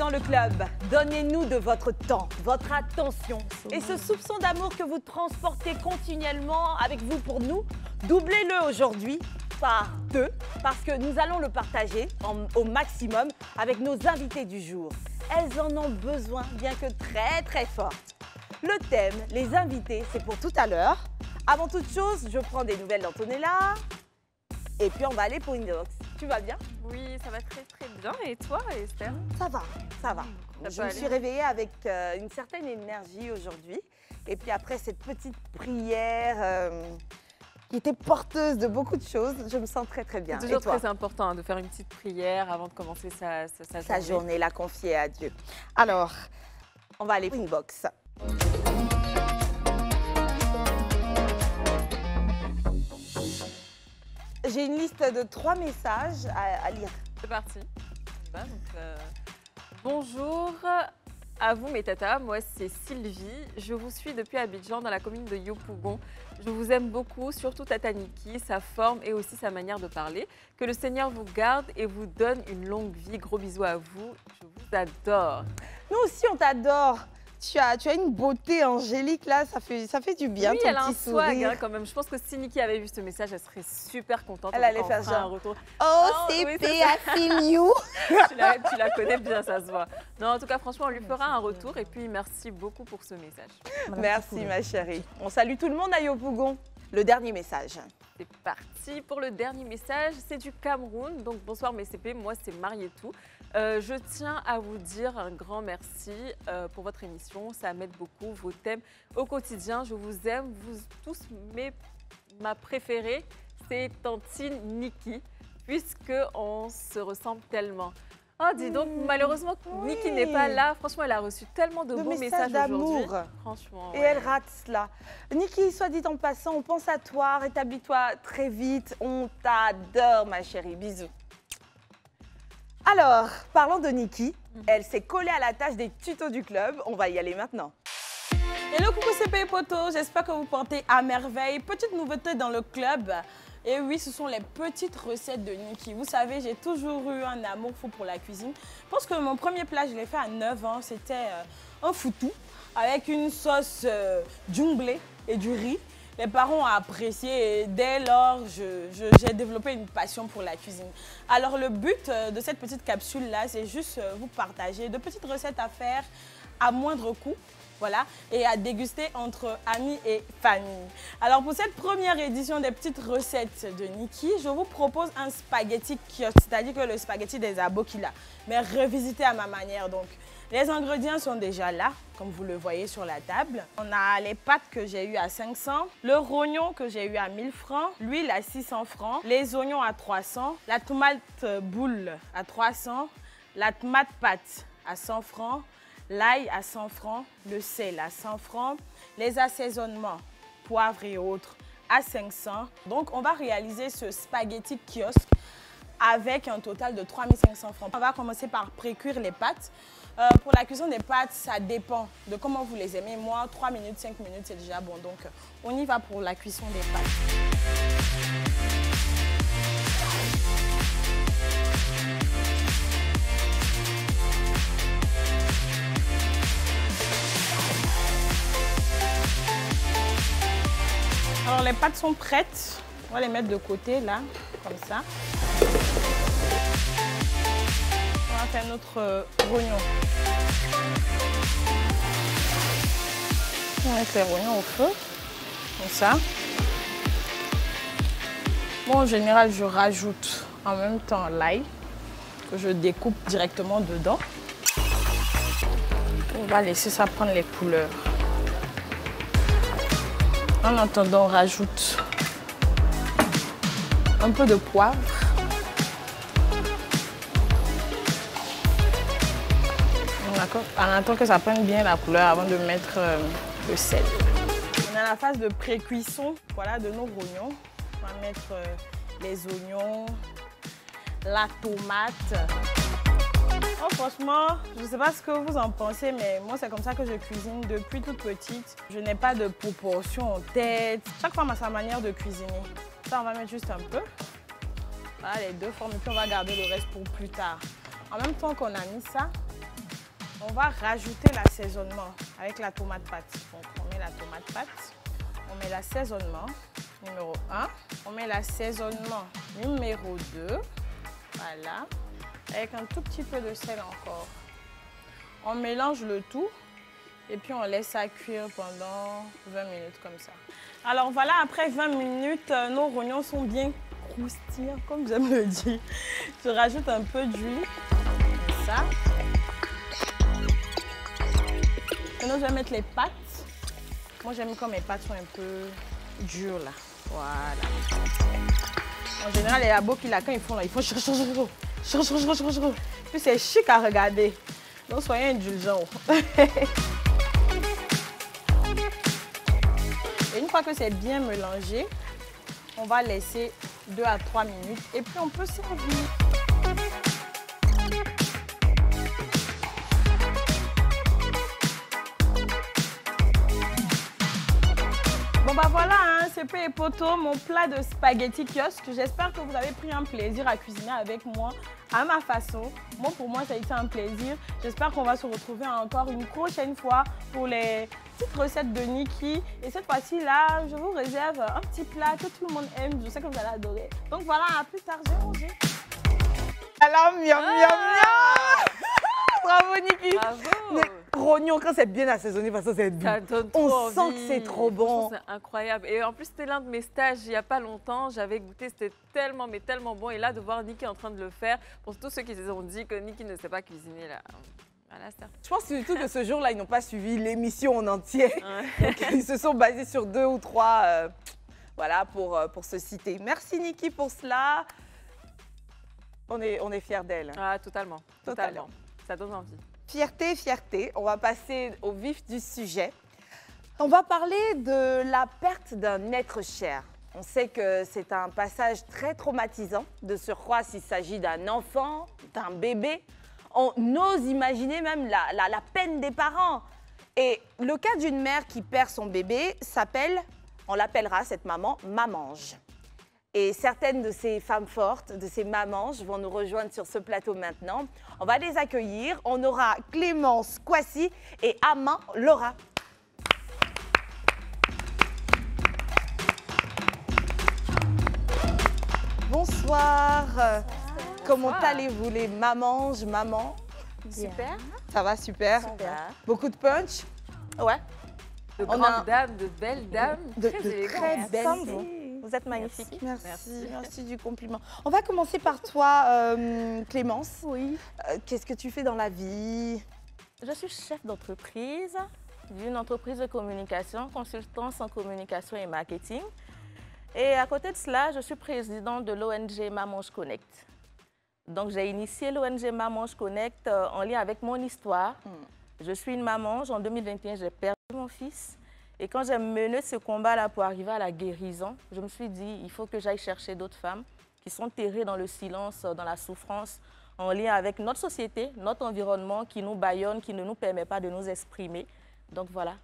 dans le club. Donnez-nous de votre temps, votre attention et ce soupçon d'amour que vous transportez continuellement avec vous pour nous. Doublez-le aujourd'hui par 2 parce que nous allons le partager au maximum avec nos invités du jour. Elles en ont besoin, bien que très fortes. Le thème, les invités, c'est pour tout à l'heure. Avant toute chose, je prends des nouvelles d'Antonella et puis on va aller pour Inbox. Tu vas bien? Oui, ça va très bien. Et toi, Esther? Ça va. Je me suis réveillée avec une certaine énergie aujourd'hui. Et puis après cette petite prière qui était porteuse de beaucoup de choses, je me sens très bien. C'est toujours très important de faire une petite prière avant de commencer sa journée, la confier à Dieu. Alors, on va aller pour Inbox. J'ai une liste de 3 messages à lire. C'est parti. On y va, bonjour à vous mes tatas, moi c'est Sylvie. Je vous suis depuis Abidjan dans la commune de Yopougon. Je vous aime beaucoup, surtout Tata Niki, sa forme et aussi sa manière de parler. Que le Seigneur vous garde et vous donne une longue vie. Gros bisous à vous, je vous adore. Nous aussi on t'adore. Tu as une beauté angélique là, ça fait du bien. Oui, ton elle a un petit swag sourire. quand même. Je pense que si Niki avait vu ce message, elle serait super contente. Elle allait faire un genre retour. Oh, oui, c'est I feel you. tu la connais bien, ça se voit. Non, en tout cas, franchement, on lui fera un retour. Et puis, merci beaucoup pour ce message. Merci ma chérie. On salue tout le monde à Yopougon. Le dernier message. C'est parti pour le dernier message. C'est du Cameroun. Donc, bonsoir mes CP. Moi, c'est Marietou. Je tiens à vous dire un grand merci pour votre émission. Ça m'aide beaucoup, vos thèmes au quotidien. Je vous aime, vous tous. Mais ma préférée, c'est Tantine Niki, puisqu'on se ressemble tellement. Oh, dis donc, malheureusement, oui. Niki n'est pas là. Franchement, elle a reçu tellement de beaux messages aujourd'hui. Franchement. Et elle rate cela. Niki, soit dit en passant, on pense à toi. Rétablis-toi très vite. On t'adore, ma chérie. Bisous. Alors, parlons de Niki. Elle s'est collée à la tâche des tutos du club. On va y aller maintenant. Hello, coucou CP et Poto. J'espère que vous portez à merveille. Petite nouveauté dans le club. Et oui, ce sont les petites recettes de Niki. Vous savez, j'ai toujours eu un amour fou pour la cuisine. Je pense que mon premier plat, je l'ai fait à 9 ans. C'était un foutou avec une sauce djumblé et du riz. Les parents ont apprécié et dès lors, j'ai développé une passion pour la cuisine. Alors le but de cette petite capsule-là, c'est juste vous partager de petites recettes à faire à moindre coût. Voilà, et à déguster entre amis et famille. Alors pour cette première édition des petites recettes de Niki, je vous propose un spaghetti kiosque, c'est-à-dire que le spaghetti des Abokila, mais revisité à ma manière. Donc les ingrédients sont déjà là, comme vous le voyez sur la table. On a les pâtes que j'ai eues à 500, le rognon que j'ai eu à 1000 francs, l'huile à 600 francs, les oignons à 300, la tomate boule à 300, la tomate pâte à 100 francs, l'ail à 100 francs, le sel à 100 francs, les assaisonnements, poivre et autres à 500. Donc on va réaliser ce spaghetti kiosque avec un total de 3500 francs. On va commencer par pré-cuire les pâtes. Pour la cuisson des pâtes, ça dépend de comment vous les aimez. Moi, 3 minutes, 5 minutes, c'est déjà bon. Donc on y va pour la cuisson des pâtes. Alors les pâtes sont prêtes, on va les mettre de côté là, comme ça. On va faire notre rognon. On va mettre les rognons au feu, comme ça. Bon, en général, je rajoute en même temps l'ail que je découpe directement dedans. On va laisser ça prendre les couleurs. En attendant, on rajoute un peu de poivre. On attend que ça prenne bien la couleur avant de mettre le sel. On est à la phase de pré-cuisson, voilà, de nos rognons. On va mettre les oignons, la tomate. Oh, franchement, je ne sais pas ce que vous en pensez, mais moi, c'est comme ça que je cuisine depuis toute petite. Je n'ai pas de proportion en tête. Chaque femme a sa manière de cuisiner. Ça, on va mettre juste un peu. Voilà les deux formes, et puis on va garder le reste pour plus tard. En même temps qu'on a mis ça, on va rajouter l'assaisonnement avec la tomate pâte. Donc, on met la tomate pâte, on met l'assaisonnement numéro 1, on met l'assaisonnement numéro 2, voilà, avec un tout petit peu de sel encore. On mélange le tout et puis on laisse ça cuire pendant 20 minutes comme ça. Alors voilà, après 20 minutes, nos rognons sont bien croustillants, comme j'aime le dire. Je rajoute un peu d'huile, comme ça. Maintenant, je vais mettre les pâtes. Moi, j'aime quand mes pâtes sont un peu dures, là. Voilà. En général, les labos qui là, quand ils font là, ils font chou. Puis c'est chic à regarder. Donc, soyez indulgents. Et une fois que c'est bien mélangé, on va laisser 2 à 3 minutes et puis on peut servir. Bon bah voilà, hein, CP et Poto, mon plat de spaghetti kiosque. J'espère que vous avez pris un plaisir à cuisiner avec moi à ma façon. Moi, pour moi, ça a été un plaisir. J'espère qu'on va se retrouver encore une prochaine fois pour les petites recettes de Niki. Et cette fois-ci, là, je vous réserve un petit plat que tout le monde aime. Je sais que vous allez adorer. Donc voilà, à plus tard, j'ai mangé. Alors, miam, miam, miam. Bravo, Niki. Bravo. Les rognons, quand c'est bien assaisonné, de toute façon, c'est bon. Ça donne On trop sent envie. que c'est trop bon. C'est incroyable. Et en plus, c'était l'un de mes stages il n'y a pas longtemps. J'avais goûté, c'était tellement, mais tellement bon. Et là, de voir Niki en train de le faire, pour tous ceux qui se sont dit que Niki ne sait pas cuisiner, là, voilà, ça. Je pense surtout que ce jour-là, ils n'ont pas suivi l'émission en entier. Ouais. Donc, ils se sont basés sur 2 ou 3 voilà, pour se citer. Merci, Niki, pour cela. On est fiers d'elle. Ah, totalement. Totalement. Ça donne envie. Fierté, fierté. On va passer au vif du sujet. On va parler de la perte d'un être cher. On sait que c'est un passage très traumatisant, de surcroît s'il s'agit d'un enfant, d'un bébé. On ose imaginer même la peine des parents. Et le cas d'une mère qui perd son bébé s'appelle, on l'appellera cette maman, mamange. Et certaines de ces femmes fortes, de ces mamanges vont nous rejoindre sur ce plateau maintenant. On va les accueillir. On aura Clémence Kwasi et Aman Laura. Bonsoir. Comment allez-vous les mamanges, maman? Super. Ça va, super. Beaucoup de punch? Ouais. De On grandes a- dames, de belles dames, De très très élégantes. belles. Comme vous. Vous êtes magnifique. Merci, merci du compliment. On va commencer par toi, Clémence. Oui. Qu'est-ce que tu fais dans la vie? Je suis chef d'entreprise d'une entreprise de communication, consultance en communication et marketing. Et à côté de cela, je suis présidente de l'ONG Mamange Connect. Donc, j'ai initié l'ONG Mamange Connect en lien avec mon histoire. Je suis une mamange. En 2021, j'ai perdu mon fils. Et quand j'ai mené ce combat-là pour arriver à la guérison, je me suis dit, il faut que j'aille chercher d'autres femmes qui sont terrées dans le silence, dans la souffrance, en lien avec notre société, notre environnement qui nous bâillonne, qui ne nous permet pas de nous exprimer. Donc voilà,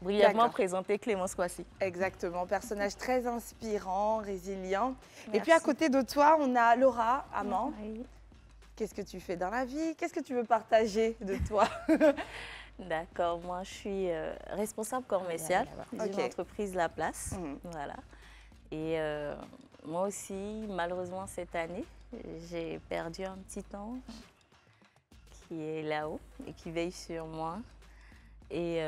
brièvement D'accord. présenter Clémence Kwasi. Exactement, personnage très inspirant, résilient. Et Merci. puis à côté de toi, on a Laura, Aman. Oui. Qu'est-ce que tu fais dans la vie? Qu'est-ce que tu veux partager de toi? D'accord, moi je suis responsable commerciale d'une Ok. entreprise La Place. Mhm. Voilà. Et moi aussi, malheureusement cette année, j'ai perdu un petit ange qui est là-haut et qui veille sur moi. Et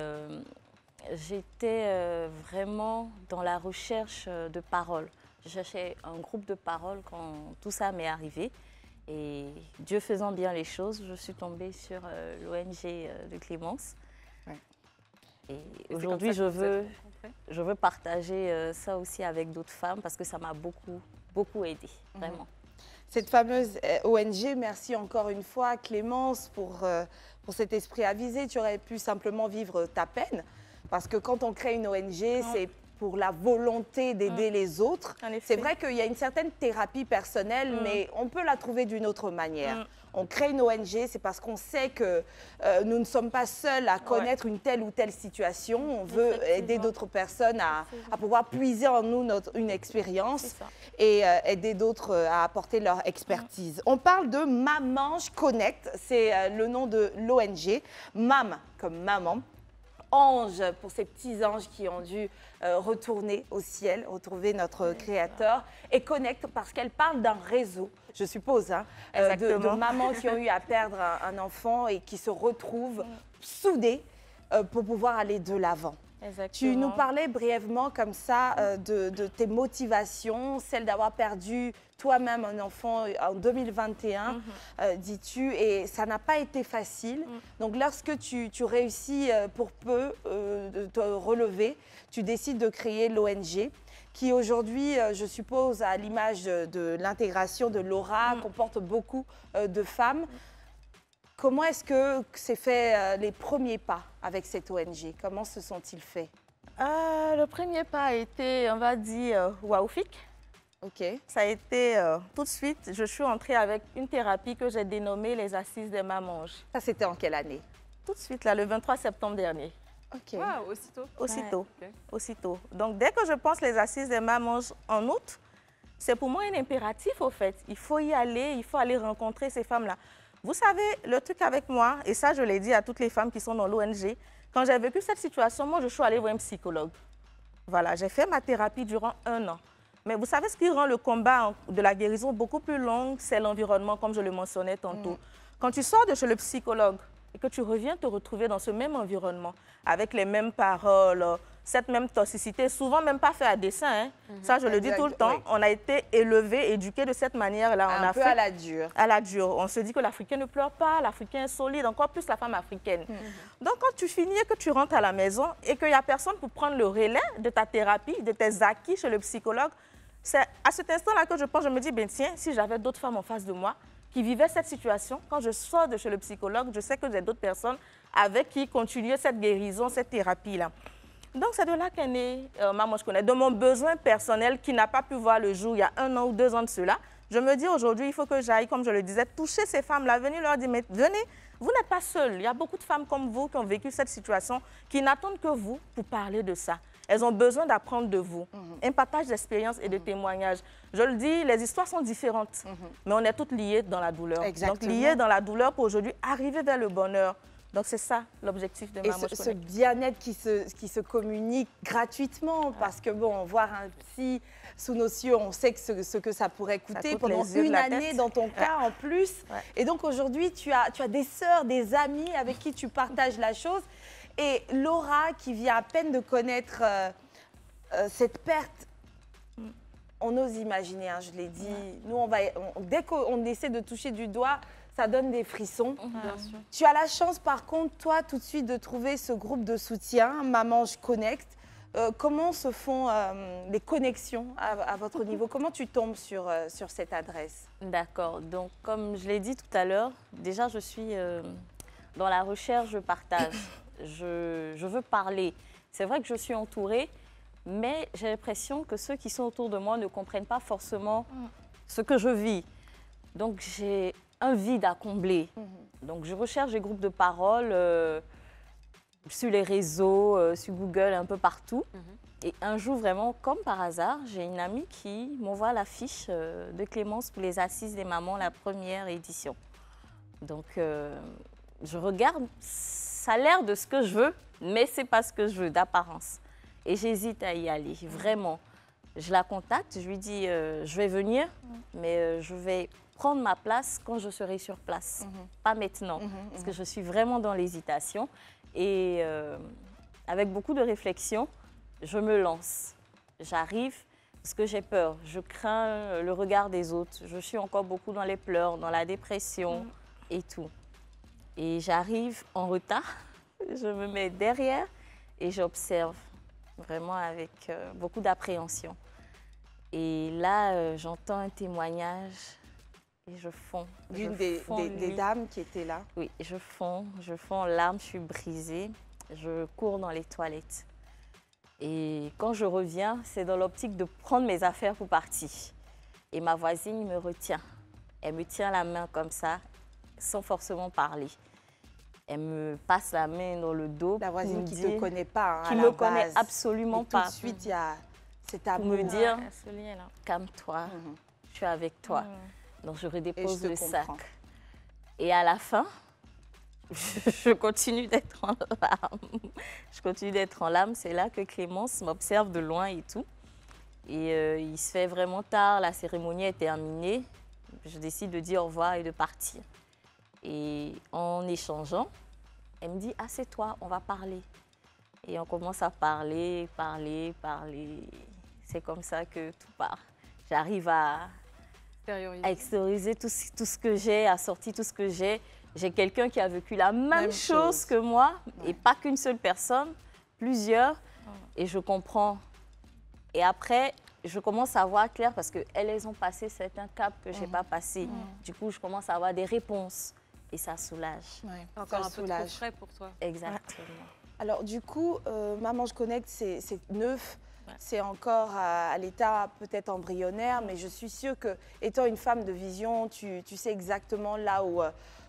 j'étais vraiment dans la recherche de paroles. Je cherchais un groupe de paroles quand tout ça m'est arrivé. Et Dieu faisant bien les choses, je suis tombée sur l'ONG de Clémence. Ouais. Et c'est aujourd'hui, comme ça je que vous êtes veux, rencontrés? je veux partager ça aussi avec d'autres femmes parce que ça m'a beaucoup aidée, vraiment. Cette fameuse ONG, merci encore une fois Clémence pour cet esprit avisé. Tu aurais pu simplement vivre ta peine parce que quand on crée une ONG, c'est pour la volonté d'aider les autres. En effet. C'est vrai qu'il y a une certaine thérapie personnelle, mais on peut la trouver d'une autre manière. On crée une ONG, c'est parce qu'on sait que nous ne sommes pas seuls à connaître une telle ou telle situation. On veut aider d'autres personnes à pouvoir puiser en nous une expérience et aider d'autres à apporter leur expertise. On parle de Mamange Connect, c'est le nom de l'ONG. Mam comme maman. Ange pour ces petits anges qui ont dû retourner au ciel, retrouver notre Créateur. Et Connect parce qu'elle parle d'un réseau, je suppose, hein, de mamans qui ont eu à perdre un enfant et qui se retrouvent soudées pour pouvoir aller de l'avant. Tu nous parlais brièvement comme ça de tes motivations, celle d'avoir perdu toi-même un enfant en 2021, dis-tu, et ça n'a pas été facile. Donc lorsque tu réussis pour peu de te relever, tu décides de créer l'ONG qui aujourd'hui, je suppose, à l'image de l'intégration de Laura, comporte beaucoup de femmes. Comment est-ce que s'est fait les premiers pas avec cette ONG? Comment se sont-ils faits? Le premier pas a été, on va dire, waoufique. Ok. Ça a été tout de suite, je suis entrée avec une thérapie que j'ai dénommée les Assises des Mamanges. Ça, c'était en quelle année? Tout de suite, là, le 23 septembre dernier. Ok. Wow, aussitôt. Aussitôt, Ouais. aussitôt. Donc, dès que je pense les Assises des Mamanges en août, c'est pour moi un impératif, au fait. Il faut y aller, il faut aller rencontrer ces femmes-là. Vous savez, le truc avec moi, et ça, je l'ai dit à toutes les femmes qui sont dans l'ONG, quand j'ai vécu cette situation, moi, je suis allée voir un psychologue. Voilà, j'ai fait ma thérapie durant 1 an. Mais vous savez, ce qui rend le combat de la guérison beaucoup plus long, c'est l'environnement, comme je le mentionnais tantôt. Quand tu sors de chez le psychologue et que tu reviens te retrouver dans ce même environnement, avec les mêmes paroles, cette même toxicité, souvent même pas fait à dessein, hein. Ça, je le dis tout le temps. Oui. On a été élevés, éduqués de cette manière-là. Un peu à la dure. À la dure. On se dit que l'Africain ne pleure pas, l'Africain est solide, encore plus la femme africaine. Donc, quand tu finis et que tu rentres à la maison et qu'il n'y a personne pour prendre le relais de ta thérapie, de tes acquis chez le psychologue, c'est à cet instant-là que je pense, je me dis, ben tiens, si j'avais d'autres femmes en face de moi qui vivaient cette situation, quand je sors de chez le psychologue, je sais que j'ai d'autres personnes avec qui continuer cette guérison, cette thérapie-là. Donc, c'est de là qu'est née Mamange Connect, de mon besoin personnel qui n'a pas pu voir le jour il y a 1 an ou 2 ans de cela. Je me dis aujourd'hui, il faut que j'aille, comme je le disais, toucher ces femmes-là, venir leur dire, mais venez, vous n'êtes pas seuls. Il y a beaucoup de femmes comme vous qui ont vécu cette situation, qui n'attendent que vous pour parler de ça. Elles ont besoin d'apprendre de vous. Un partage d'expériences et de témoignages. Je le dis, les histoires sont différentes, mais on est toutes liées dans la douleur. Exactement. Donc, liées dans la douleur pour aujourd'hui arriver vers le bonheur. Donc, c'est ça l'objectif de Et Mamange ce Connect. bien-être qui se communique gratuitement, parce que bon, voir un psy sous nos cieux, on sait que ce que ça pourrait coûter coûte pendant les yeux de 1 la année tête. dans ton cas en plus. Et donc aujourd'hui, tu as des sœurs, des amis avec qui tu partages la chose. Et Laura, qui vient à peine de connaître cette perte, on ose imaginer, hein, je l'ai dit. Nous, dès qu'on essaie de toucher du doigt, ça donne des frissons. Bien sûr. Tu as la chance, par contre, toi, tout de suite, de trouver ce groupe de soutien, Mamange Connect. Comment se font les connexions à votre niveau? Comment tu tombes sur cette adresse? D'accord. Donc, comme je l'ai dit tout à l'heure, déjà, je suis dans la recherche, je partage. Je veux parler. C'est vrai que je suis entourée, mais j'ai l'impression que ceux qui sont autour de moi ne comprennent pas forcément ce que je vis. Donc, j'ai un vide à combler. Donc, je recherche des groupes de parole sur les réseaux, sur Google, un peu partout. Et un jour, vraiment, comme par hasard, j'ai une amie qui m'envoie l'affiche de Clémence pour les Assises des Mamans, la première édition. Donc, je regarde, ça a l'air de ce que je veux, mais c'est pas ce que je veux d'apparence. Et j'hésite à y aller, vraiment. Je la contacte, je lui dis, je vais venir, mais je vais prendre ma place quand je serai sur place, pas maintenant, parce que je suis vraiment dans l'hésitation. Et avec beaucoup de réflexion, je me lance. J'arrive parce que j'ai peur, je crains le regard des autres. Je suis encore beaucoup dans les pleurs, dans la dépression et tout. Et j'arrive en retard, je me mets derrière et j'observe vraiment avec beaucoup d'appréhension. Et là, j'entends un témoignage et je fonds. D'une des dames qui étaient là. Oui, je fonds en larmes, je suis brisée. Je cours dans les toilettes. Et quand je reviens, c'est dans l'optique de prendre mes affaires pour partir. Et ma voisine me retient. Elle me tient la main comme ça, sans forcément parler. Elle me passe la main dans le dos. La voisine pour me qui ne te connaît pas. qui ne me connaît absolument pas. Tout de suite, il y a cet Pour amour. me dire, Ce lien-là. calme-toi, je suis avec toi. Donc je redépose je te le sac. comprends. Et à la fin, je continue d'être en larmes. Je continue d'être en larmes. C'est là que Clémence m'observe de loin et tout. Et il se fait vraiment tard, la cérémonie est terminée. Je décide de dire au revoir et de partir. Et en échangeant, elle me dit « Assieds-toi, on va parler ». Et on commence à parler. C'est comme ça que tout part. J'arrive à extérioriser tout ce que j'ai, à sortir tout ce que j'ai. J'ai quelqu'un qui a vécu la même chose que moi, et pas qu'une seule personne, plusieurs, et je comprends. Et après, je commence à voir clair parce qu'elles ont passé certains caps que je n'ai pas passé. Du coup, je commence à avoir des réponses et ça soulage. Ouais, Encore ça un peu trop frais pour toi. Exactement. Alors du coup, Maman Je Connecte, c'est neuf. C'est encore à l'état peut-être embryonnaire, mais je suis sûre que, étant une femme de vision, tu sais exactement là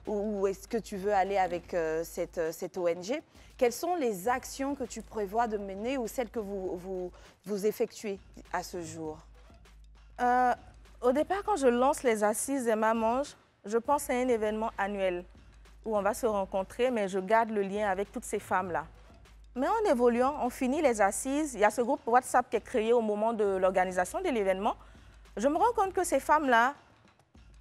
où est-ce que tu veux aller avec cette ONG. Quelles sont les actions que tu prévois de mener ou celles que vous effectuez à ce jour? Au départ, quand je lance les assises des Mamanges, je pense à un événement annuel où on va se rencontrer, mais je garde le lien avec toutes ces femmes-là. Mais en évoluant, on finit les assises. Il y a ce groupe WhatsApp qui est créé au moment de l'organisation de l'événement. Je me rends compte que ces femmes-là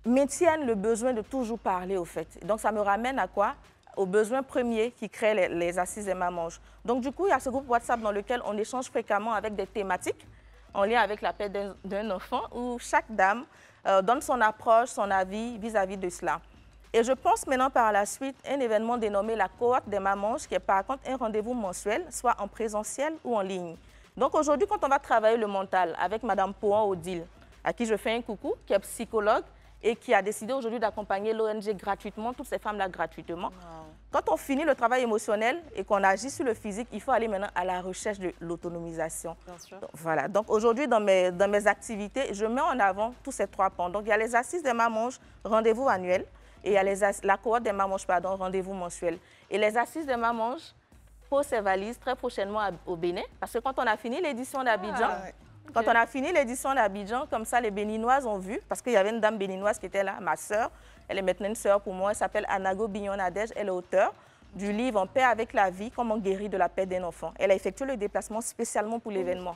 maintiennent le besoin de toujours parler, au fait. Donc, ça me ramène à quoi? Aux besoins premiers qui créent les assises des Mamanges. Donc, du coup, il y a ce groupe WhatsApp dans lequel on échange fréquemment avec des thématiques en lien avec la paix d'un enfant, où chaque dame donne son approche, son avis vis-à-vis de cela. Et je pense maintenant par la suite un événement dénommé la cohorte des Mamanges, qui est par contre un rendez-vous mensuel, soit en présentiel ou en ligne. Donc aujourd'hui, quand on va travailler le mental avec Madame Pouan-Odile, à qui je fais un coucou, qui est psychologue et qui a décidé aujourd'hui d'accompagner l'ONG gratuitement, toutes ces femmes-là gratuitement. Wow. Quand on finit le travail émotionnel et qu'on agit sur le physique, il faut aller maintenant à la recherche de l'autonomisation. Voilà. Donc aujourd'hui, dans mes activités, je mets en avant tous ces trois pans. Donc il y a les assises des Mamanges, rendez-vous annuel. Et il y a la cohorte des Mamanges, pardon, rendez-vous mensuel. Et les assises des Mamanges posent ses valises très prochainement au Bénin. Parce que quand on a fini l'édition d'Abidjan, comme ça, les Béninoises ont vu, parce qu'il y avait une dame béninoise qui était là, ma sœur, elle est maintenant une sœur pour moi, elle s'appelle Anago Bignon-Nadège, elle est auteure du livre « En paix avec la vie, comment guérir de la paix d'un enfant ». Elle a effectué le déplacement spécialement pour l'événement.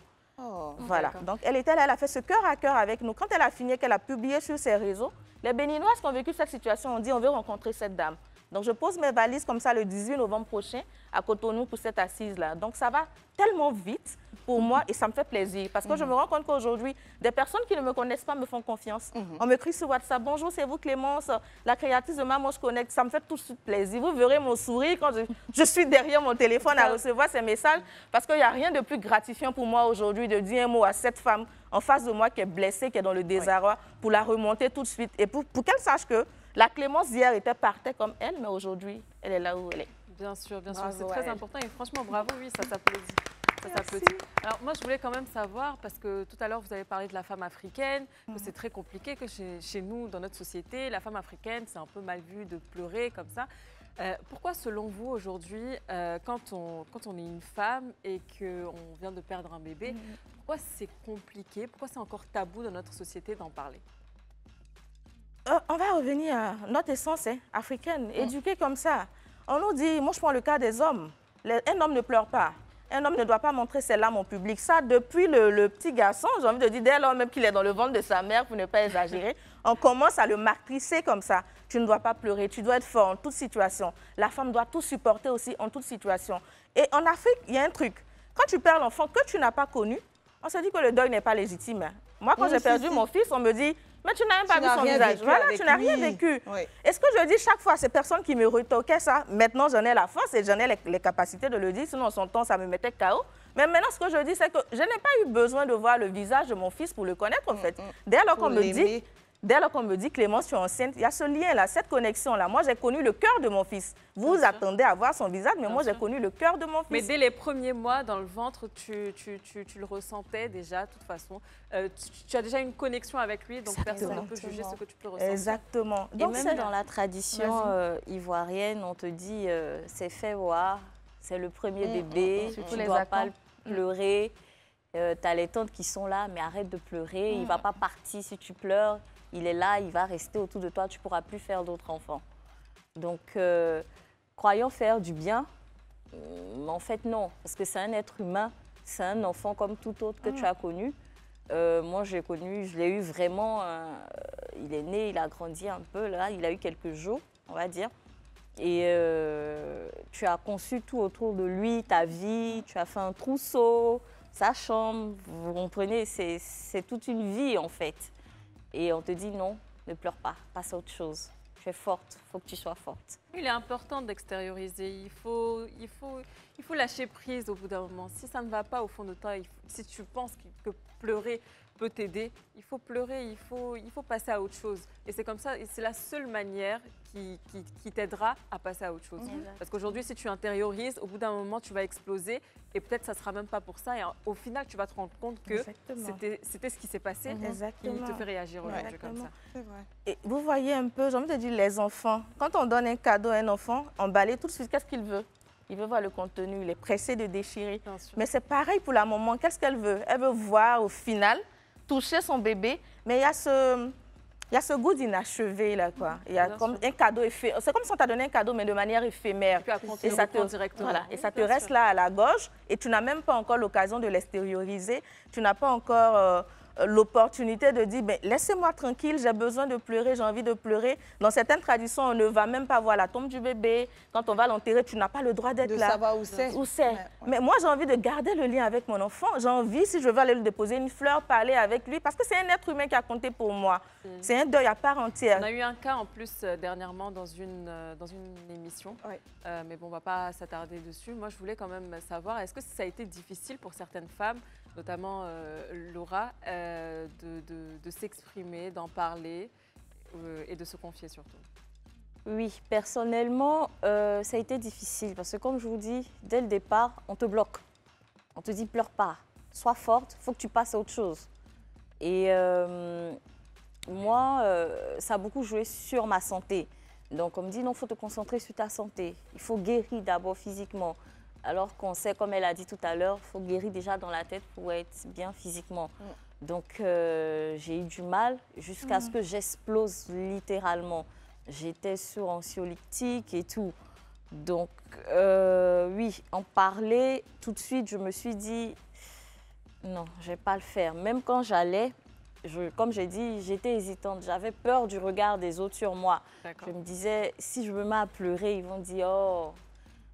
Voilà, donc elle était là, elle a fait ce cœur à cœur avec nous. Quand elle a fini, qu'elle a publié sur ses réseaux, les Béninoises qui ont vécu cette situation ont dit on veut rencontrer cette dame. Donc je pose mes valises comme ça le 18 novembre prochain à Cotonou pour cette assise-là. Donc ça va tellement vite pour moi et ça me fait plaisir parce que je me rends compte qu'aujourd'hui, des personnes qui ne me connaissent pas me font confiance. On m'écrit sur WhatsApp, bonjour, c'est vous Clémence, la créatrice de Maman Je Connecte. Ça me fait tout de suite plaisir. Vous verrez mon sourire quand je suis derrière mon téléphone à recevoir ces messages parce qu'il n'y a rien de plus gratifiant pour moi aujourd'hui de dire un mot à cette femme en face de moi qui est blessée, qui est dans le désarroi, pour la remonter tout de suite et pour qu'elle sache que la Clémence d'hier était parfaite comme elle, mais aujourd'hui, elle est là où elle est. Bien sûr, c'est très important et franchement, bravo, oui, ça s'applaudit. Alors moi, je voulais quand même savoir, parce que tout à l'heure, vous avez parlé de la femme africaine, que c'est très compliqué, que chez nous, dans notre société, la femme africaine, c'est un peu mal vu de pleurer comme ça. Pourquoi, selon vous, aujourd'hui, quand on est une femme et qu'on vient de perdre un bébé, pourquoi c'est compliqué, pourquoi c'est encore tabou dans notre société d'en parler? On va revenir à notre essence africaine, éduquée comme ça. On nous dit, moi je prends le cas des hommes, un homme ne pleure pas. Un homme ne doit pas montrer ses larmes en public. Ça, depuis le petit garçon, j'ai envie de dire, dès lors même qu'il est dans le ventre de sa mère, pour ne pas exagérer, on commence à le matricer comme ça. Tu ne dois pas pleurer, tu dois être fort en toute situation. La femme doit tout supporter aussi en toute situation. Et en Afrique, il y a un truc. Quand tu perds l'enfant que tu n'as pas connu, on se dit que le deuil n'est pas légitime. Moi, quand j'ai perdu mon fils, on me dit, mais tu n'as même pas vu son visage. Voilà, tu n'as rien vécu. Oui. Et ce que je dis chaque fois à ces personnes qui me retoquaient ça, maintenant j'en ai la force et j'en ai les capacités de le dire, sinon en son temps ça me mettait KO. Mais maintenant ce que je dis, c'est que je n'ai pas eu besoin de voir le visage de mon fils pour le connaître en fait. Dès lors qu'on me dit, dès lors qu'on me dit, Clémence, tu es enceinte, il y a ce lien-là, cette connexion-là. Moi, j'ai connu le cœur de mon fils. Vous attendez à voir son visage, mais moi, j'ai connu le cœur de mon fils. Mais dès les premiers mois dans le ventre, tu le ressentais déjà, de toute façon. Tu as déjà une connexion avec lui, donc personne ne peut juger ce que tu peux ressentir. Exactement. Et même dans la tradition ivoirienne, on te dit, c'est fait voir, c'est le premier bébé, tu ne dois pas pleurer. Tu as les tantes qui sont là, mais arrête de pleurer, il ne va pas partir si tu pleures. Il est là, il va rester autour de toi, tu ne pourras plus faire d'autres enfants. Donc, croyant faire du bien, en fait, non. Parce que c'est un être humain, c'est un enfant comme tout autre que tu as connu. Moi, j'ai connu, je l'ai eu vraiment, il est né, il a grandi un peu, là, il a eu quelques jours, on va dire. Et tu as conçu tout autour de lui, ta vie, tu as fait un trousseau, sa chambre, vous comprenez, c'est toute une vie, en fait. Et on te dit non, ne pleure pas, passe à autre chose. Tu es forte, il faut que tu sois forte. Il est important d'extérioriser, il faut lâcher prise au bout d'un moment. Si ça ne va pas au fond de toi, si tu penses que pleurer peut t'aider, il faut pleurer, il faut passer à autre chose. Et c'est comme ça, et c'est la seule manière qui t'aidera à passer à autre chose. Parce qu'aujourd'hui, si tu intériorises, au bout d'un moment, tu vas exploser et peut-être ça ne sera même pas pour ça. Et au final, tu vas te rendre compte que c'était ce qui s'est passé qui te fait réagir aujourd'hui comme ça. C'est vrai. Et vous voyez un peu, j'ai envie de dire, les enfants, quand on donne un cadeau à un enfant, emballé tout de suite, qu'est-ce qu'il veut? Il veut voir le contenu, il est pressé de déchirer. Mais c'est pareil pour la maman, qu'est-ce qu'elle veut? Elle veut voir au final, toucher son bébé, mais il y a ce goût d'inachevé là, quoi. Il y a comme un cadeau éphémère. C'est comme si on t'a donné un cadeau, mais de manière éphémère. Et ça te directement. Voilà, et ça te reste là à la gorge, et tu n'as même pas encore l'occasion de l'extérioriser. Tu n'as pas encore l'opportunité de dire, ben, laissez-moi tranquille, j'ai besoin de pleurer, j'ai envie de pleurer. Dans certaines traditions, on ne va même pas voir la tombe du bébé. Quand on va l'enterrer, tu n'as pas le droit d'être là. De savoir où c'est. Ouais. Mais moi, j'ai envie de garder le lien avec mon enfant. J'ai envie, si je veux aller lui déposer une fleur, parler avec lui, parce que c'est un être humain qui a compté pour moi. C'est un deuil à part entière. On a eu un cas en plus dernièrement dans une émission, mais bon, on ne va pas s'attarder dessus. Moi, je voulais quand même savoir, est-ce que ça a été difficile pour certaines femmes, notamment Laura, de s'exprimer, d'en parler et de se confier surtout? Oui, personnellement, ça a été difficile parce que comme je vous dis, dès le départ, on te bloque. On te dit, pleure pas, sois forte, il faut que tu passes à autre chose. Et moi, ça a beaucoup joué sur ma santé. Donc on me dit, non, il faut te concentrer sur ta santé. Il faut guérir d'abord physiquement. Alors qu'on sait, comme elle a dit tout à l'heure, il faut guérir déjà dans la tête pour être bien physiquement. Donc j'ai eu du mal jusqu'à ce que j'explose littéralement. J'étais sur anxiolytique et tout. Donc oui, en parler, tout de suite, je me suis dit, non, je ne vais pas le faire. Même quand j'allais, comme j'ai dit, j'étais hésitante. J'avais peur du regard des autres sur moi. Je me disais, si je me mets à pleurer, ils vont dire, oh...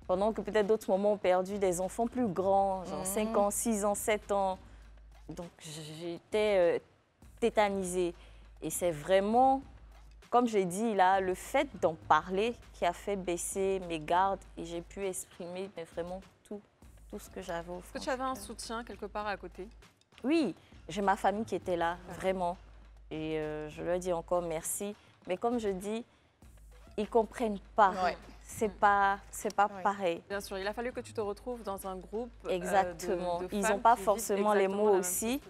Pendant que peut-être d'autres moments ont perdu des enfants plus grands, genre 5 ans, 6 ans, 7 ans. Donc j'étais tétanisée. Et c'est vraiment, comme j'ai dit là, le fait d'en parler qui a fait baisser mes gardes et j'ai pu exprimer mais vraiment tout ce que j'avais au fond. Est-ce que tu avais un soutien quelque part à côté? Oui, j'ai ma famille qui était là, vraiment. Et je leur dis encore merci. Mais comme je dis, ils ne comprennent pas. C'est pas pareil. Bien sûr, il a fallu que tu te retrouves dans un groupe. Exactement. De ils femmes n'ont pas qui forcément les mots aussi.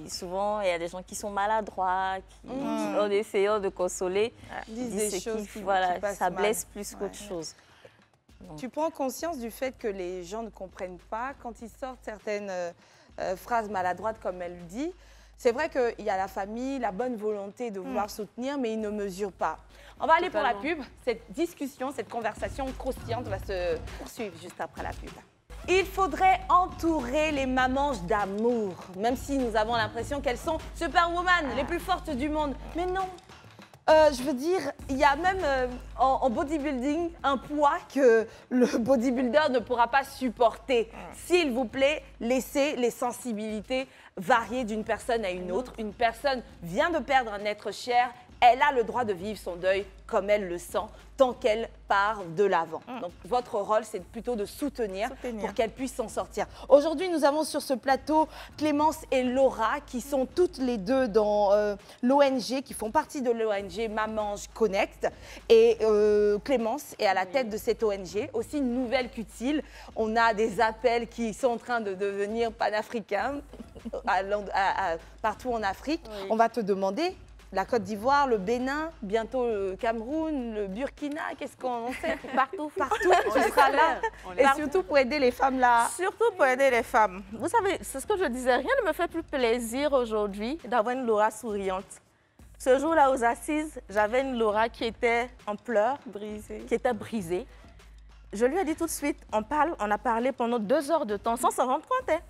Souvent, il y a des gens qui sont maladroits, qui en essayant de consoler, disent des choses qui voilà, ça blesse mal. plus qu'autre chose. Donc. Tu prends conscience du fait que les gens ne comprennent pas quand ils sortent certaines phrases maladroites, comme elle dit. C'est vrai qu'il y a la famille, la bonne volonté de vouloir soutenir, mais ils ne mesurent pas. On va aller pour la pub. Cette discussion, cette conversation croustillante va se poursuivre juste après la pub. Il faudrait entourer les mamans d'amour, même si nous avons l'impression qu'elles sont superwoman, les plus fortes du monde. Mais non. Je veux dire, il y a même en bodybuilding un poids que le bodybuilder ne pourra pas supporter. S'il vous plaît, laissez les sensibilités varier d'une personne à une autre. Une personne vient de perdre un être cher, elle a le droit de vivre son deuil comme elle le sent, tant qu'elle part de l'avant. Donc, votre rôle, c'est plutôt de soutenir. Pour qu'elle puisse s'en sortir. Aujourd'hui, nous avons sur ce plateau Clémence et Laura, qui sont toutes les deux dans l'ONG, qui font partie de l'ONG Mamange Connect. Et Clémence est à la tête de cette ONG, aussi une nouvelle qu'utile. On a des appels qui sont en train de devenir panafricains partout en Afrique. On va te demander... La Côte d'Ivoire, le Bénin, bientôt le Cameroun, le Burkina, qu'est-ce qu'on sait? Partout, tu seras là. Et surtout pour aider les femmes là. Surtout pour aider les femmes. Vous savez, c'est ce que je disais, rien ne me fait plus plaisir aujourd'hui d'avoir une Laura souriante. Ce jour-là, aux assises, j'avais une Laura qui était en pleurs, qui était brisée. Je lui ai dit tout de suite, on a parlé pendant 2 heures de temps sans s'en rendre compte. Hein.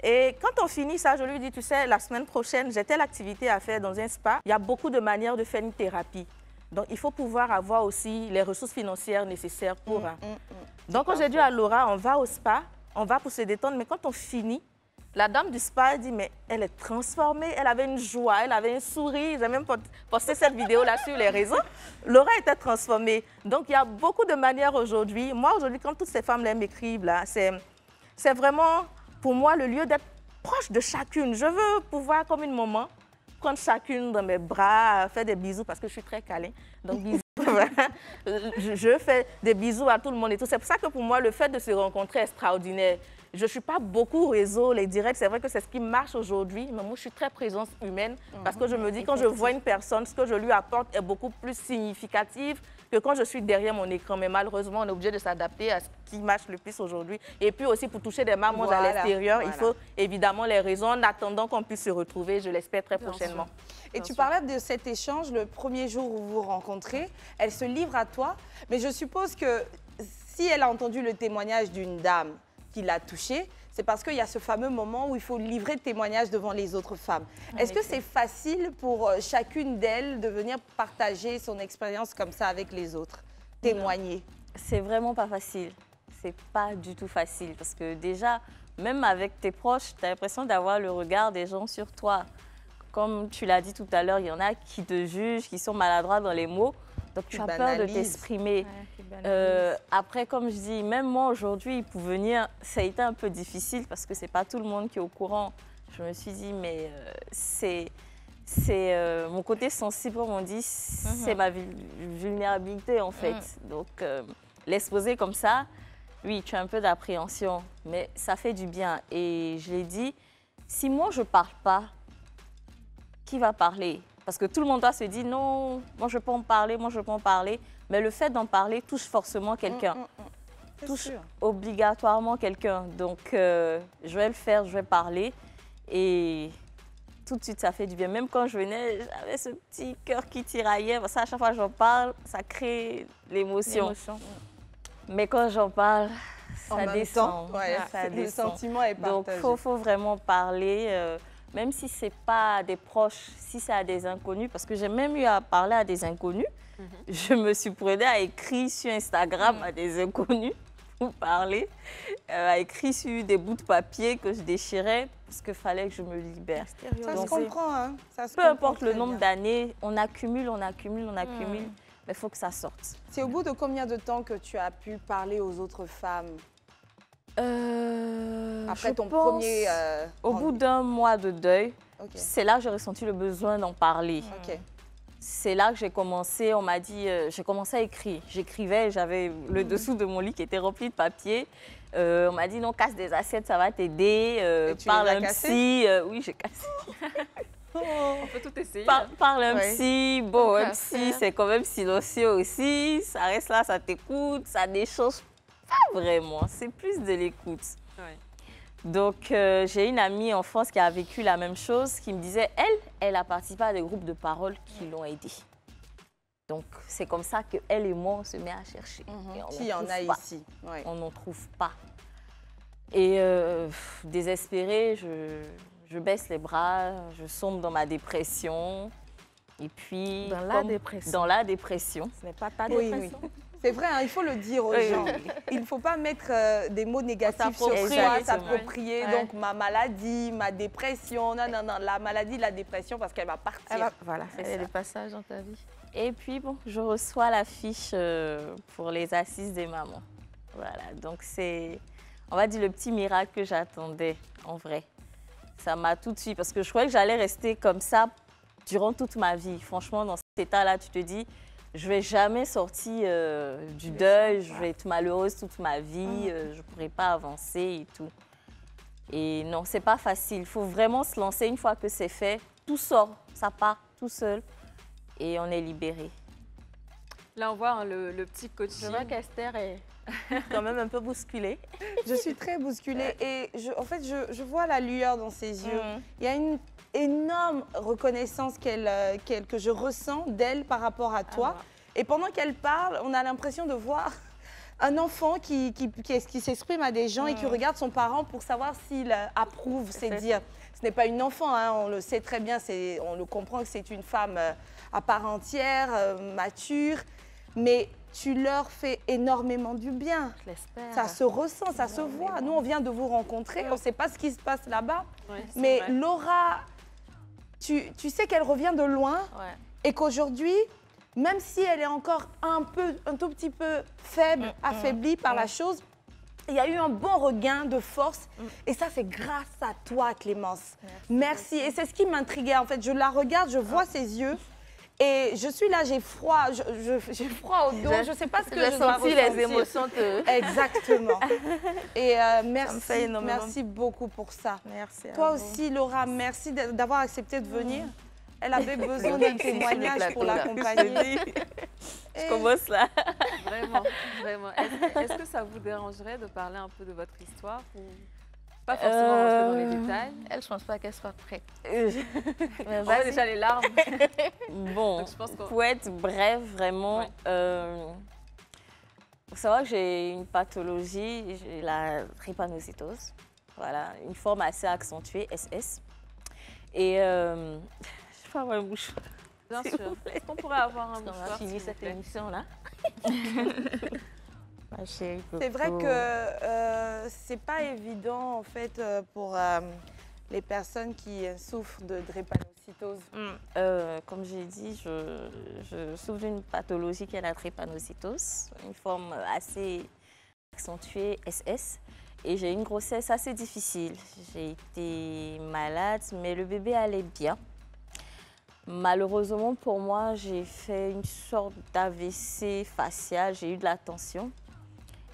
Et quand on finit ça, je lui dis, tu sais, la semaine prochaine, j'ai telle activité à faire dans un spa. Il y a beaucoup de manières de faire une thérapie. Donc, il faut pouvoir avoir aussi les ressources financières nécessaires pour... Donc, quand j'ai dit à Laura, on va au spa, on va pour se détendre. Mais quand on finit, la dame du spa dit, mais elle est transformée. Elle avait une joie, elle avait un sourire. J'ai même posté cette vidéo-là sur les réseaux. Laura était transformée. Donc, il y a beaucoup de manières aujourd'hui. Moi, aujourd'hui, quand toutes ces femmes-là m'écrivent, là, c'est vraiment... Pour moi, le lieu d'être proche de chacune. Je veux pouvoir, comme une maman, prendre chacune dans mes bras, faire des bisous, parce que je suis très câlin. Donc, bisous. Je fais des bisous à tout le monde et tout. C'est pour ça que pour moi, le fait de se rencontrer est extraordinaire. Je ne suis pas beaucoup au réseau, les directs, c'est vrai que c'est ce qui marche aujourd'hui, mais moi, je suis très présence humaine parce que je me dis, quand je vois une personne, ce que je lui apporte est beaucoup plus significatif que quand je suis derrière mon écran. Mais malheureusement, on est obligé de s'adapter à ce qui marche le plus aujourd'hui. Et puis aussi, pour toucher des mamans à l'extérieur, il faut évidemment les raisons en attendant qu'on puisse se retrouver, je l'espère très prochainement. Et tu parlais de cet échange, le premier jour où vous vous rencontrez, elle se livre à toi, mais je suppose que si elle a entendu le témoignage d'une dame qui l'a touchée, c'est parce qu'il y a ce fameux moment où il faut livrer le témoignage devant les autres femmes. Est-ce que c'est facile pour chacune d'elles de venir partager son expérience comme ça avec les autres, témoigner? C'est vraiment pas facile. C'est pas du tout facile parce que déjà, même avec tes proches, tu as l'impression d'avoir le regard des gens sur toi. Comme tu l'as dit tout à l'heure, il y en a qui te jugent, qui sont maladroits dans les mots. Donc, tu as peur de t'exprimer. Après, comme je dis, même moi, aujourd'hui, pour venir, ça a été un peu difficile parce que ce n'est pas tout le monde qui est au courant. Je me suis dit, mais c'est mon côté sensible, comme on dit, c'est ma vulnérabilité, en fait. Donc, l'exposer comme ça, oui, tu as un peu d'appréhension, mais ça fait du bien. Et je l'ai dit, si moi, je ne parle pas, qui va parler? Parce que tout le monde doit se dire, non, moi je peux en parler, moi je peux en parler. Mais le fait d'en parler touche forcément quelqu'un. Touche obligatoirement quelqu'un. Donc, je vais le faire, je vais parler. Et tout de suite, ça fait du bien. Même quand je venais, j'avais ce petit cœur qui tiraillait. Parce que à chaque fois que j'en parle, ça crée l'émotion. Mais quand j'en parle, ça descend. Le sentiment est partagé. Donc, il faut vraiment parler. Même si ce n'est pas à des proches, si c'est à des inconnus, parce que j'ai même eu à parler à des inconnus. Je me suis prenée à écrire sur Instagram à des inconnus pour parler, à écrire sur des bouts de papier que je déchirais parce qu'il fallait que je me libère. Ça se comprend, hein? Peu importe le nombre d'années, on accumule, mais il faut que ça sorte. C'est au bout de combien de temps que tu as pu parler aux autres femmes? Après ton premier... au bout d'1 mois de deuil, c'est là que j'ai ressenti le besoin d'en parler. C'est là que j'ai commencé, on m'a dit, j'ai commencé à écrire. J'écrivais, j'avais le dessous de mon lit qui était rempli de papier. On m'a dit, non, casse des assiettes, ça va t'aider. Parle un psy. Oui, j'ai cassé. On peut tout essayer. Parle un psy. Bon, un psy, c'est quand même silencieux aussi. Ça reste là, ça t'écoute, ça n'échange pas vraiment. C'est plus de l'écoute. Donc, j'ai une amie en France qui a vécu la même chose, qui me disait, elle a participé à des groupes de parole qui l'ont aidée. Donc, c'est comme ça qu'elle et moi, on se met à chercher. Qui en a ici? On n'en trouve pas. Et désespérée, je baisse les bras, je sombre dans ma dépression. Et puis, dans la dépression. Dans la dépression. Ce n'est pas ta dépression. C'est vrai, hein, il faut le dire aux gens. Il ne faut pas mettre des mots négatifs sur S'approprier, soi, exactement. s'approprier. Ouais. Donc, ma maladie, ma dépression. Non, non, non, la maladie, la dépression, parce qu'elle va partir. Voilà, C'est elle est ça. le passage dans ta vie. Et puis, bon, je reçois la fiche pour les assises des mamans. Voilà, donc c'est, on va dire, le petit miracle que j'attendais, en vrai. Ça m'a tout de suite, parce que je croyais que j'allais rester comme ça durant toute ma vie. Franchement, dans cet état-là, tu te dis, je vais jamais sortir du deuil, je vais être malheureuse toute ma vie, je ne pourrai pas avancer et tout. Et non, c'est pas facile. Il faut vraiment se lancer. Une fois que c'est fait, tout sort, ça part tout seul et on est libéré. Là, on voit hein, le petit Je coaching. vois qu'Esther est quand même un peu bousculée. Je suis très bousculée et en fait, je vois la lueur dans ses yeux. Il y a une énorme reconnaissance que je ressens d'elle par rapport à toi. Et pendant qu'elle parle, on a l'impression de voir un enfant qui s'exprime à des gens et qui regarde son parent pour savoir s'il approuve ses dires. Ce n'est pas une enfant, hein, on le sait très bien, on le comprend que c'est une femme à part entière, mature, mais tu leur fais énormément du bien. Je l'espère. Ça se ressent, ça se voit. Nous, on vient de vous rencontrer, on ne sait pas ce qui se passe là-bas, Ouais, c'est mais vrai. Laura, tu sais qu'elle revient de loin Ouais. et qu'aujourd'hui, même si elle est encore un tout petit peu faible, affaiblie par la chose, il y a eu un bon regain de force. Et ça, c'est grâce à toi, Clémence. Merci. Et c'est ce qui m'intriguait. En fait, je la regarde, je vois ses yeux. Et je suis là, j'ai froid. J'ai froid au dos. Je ne sais pas ce que J'ai je dois senti les ressentir. émotions te... Exactement. Et me merci, fait énormément. merci beaucoup pour ça. Merci à Toi vous. aussi, Laura, merci d'avoir accepté de venir. Elle avait besoin d'un témoignage pour l'accompagner. Je commence là. Vraiment, vraiment. Est-ce que ça vous dérangerait de parler un peu de votre histoire ou pas forcément rentrer dans les détails? Elle, je pense pas qu'elle soit prête. Mais On voit vas-y. déjà les larmes. Bon, Donc, je pense qu'on- pour être bref, vraiment, Ouais. faut savoir que j'ai une pathologie, j'ai la drépanocytose. Voilà, une forme assez accentuée, SS. Et je vais avoir une bouche. Bien S'il sûr. vous plaît. Est-ce qu'on pourrait avoir un On va mouchoir, s'il finir vous cette plaît? émission-là. Ma chérie C'est vrai Coco. que c'est pas évident en fait pour les personnes qui souffrent de drépanocytose. Comme j'ai dit, je souffre d'une pathologie qui est la drépanocytose, une forme assez accentuée, SS. Et j'ai une grossesse assez difficile. J'ai été malade, mais le bébé allait bien. Malheureusement pour moi, j'ai fait une sorte d'AVC facial, j'ai eu de la tension.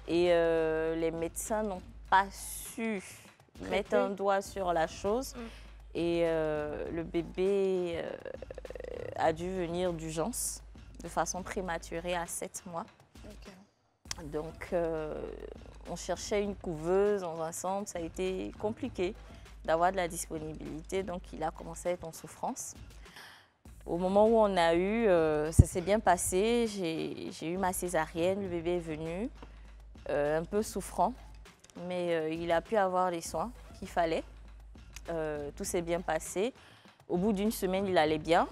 Et les médecins n'ont pas su mettre un doigt sur la chose. Et le bébé a dû venir d'urgence, de façon prématurée à 7 mois. Donc, on cherchait une couveuse dans un centre, ça a été compliqué d'avoir de la disponibilité, donc il a commencé à être en souffrance. Au moment où on a eu, ça s'est bien passé, j'ai eu ma césarienne, le bébé est venu, un peu souffrant, mais il a pu avoir les soins qu'il fallait. Tout s'est bien passé. Au bout d'une semaine, il allait bien.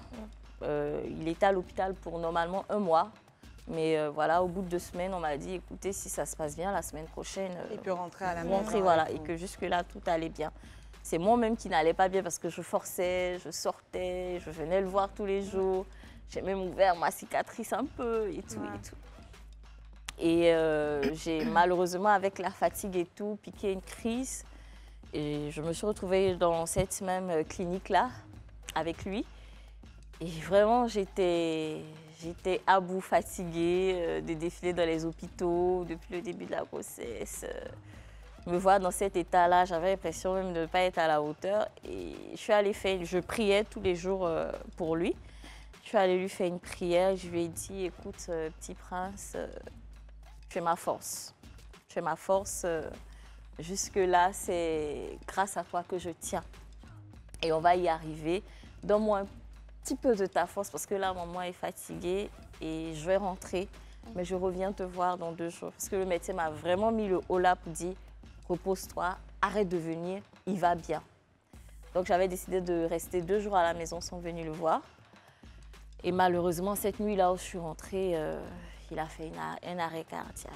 Il était à l'hôpital pour normalement 1 mois. Mais voilà, au bout de 2 semaines, on m'a dit, écoutez, si ça se passe bien, la semaine prochaine, Il peut rentrer à la vous maison. rentrez, voilà, et que jusque-là, tout allait bien. C'est moi-même qui n'allais pas bien parce que je forçais, je sortais, je venais le voir tous les jours. J'ai même ouvert ma cicatrice un peu et tout et tout. Et j'ai malheureusement, avec la fatigue et tout, piqué une crise. Et je me suis retrouvée dans cette même clinique-là, avec lui. Et vraiment, j'étais à bout, fatiguée, de défiler dans les hôpitaux depuis le début de la grossesse. Me voir dans cet état-là, j'avais l'impression même de ne pas être à la hauteur. Et je priais tous les jours pour lui. Je suis allée lui faire une prière, je lui ai dit, écoute, petit prince, tu es ma force. Tu es ma force. Jusque-là, c'est grâce à toi que je tiens. Et on va y arriver. Donne-moi un petit peu de ta force parce que là, maman est fatiguée et je vais rentrer. Mais je reviens te voir dans 2 jours. Parce que le médecin m'a vraiment mis le haut là pour dire, repose-toi, arrête de venir, il va bien. Donc j'avais décidé de rester 2 jours à la maison sans venir le voir. Et malheureusement, cette nuit-là où je suis rentrée, il a fait un arrêt cardiaque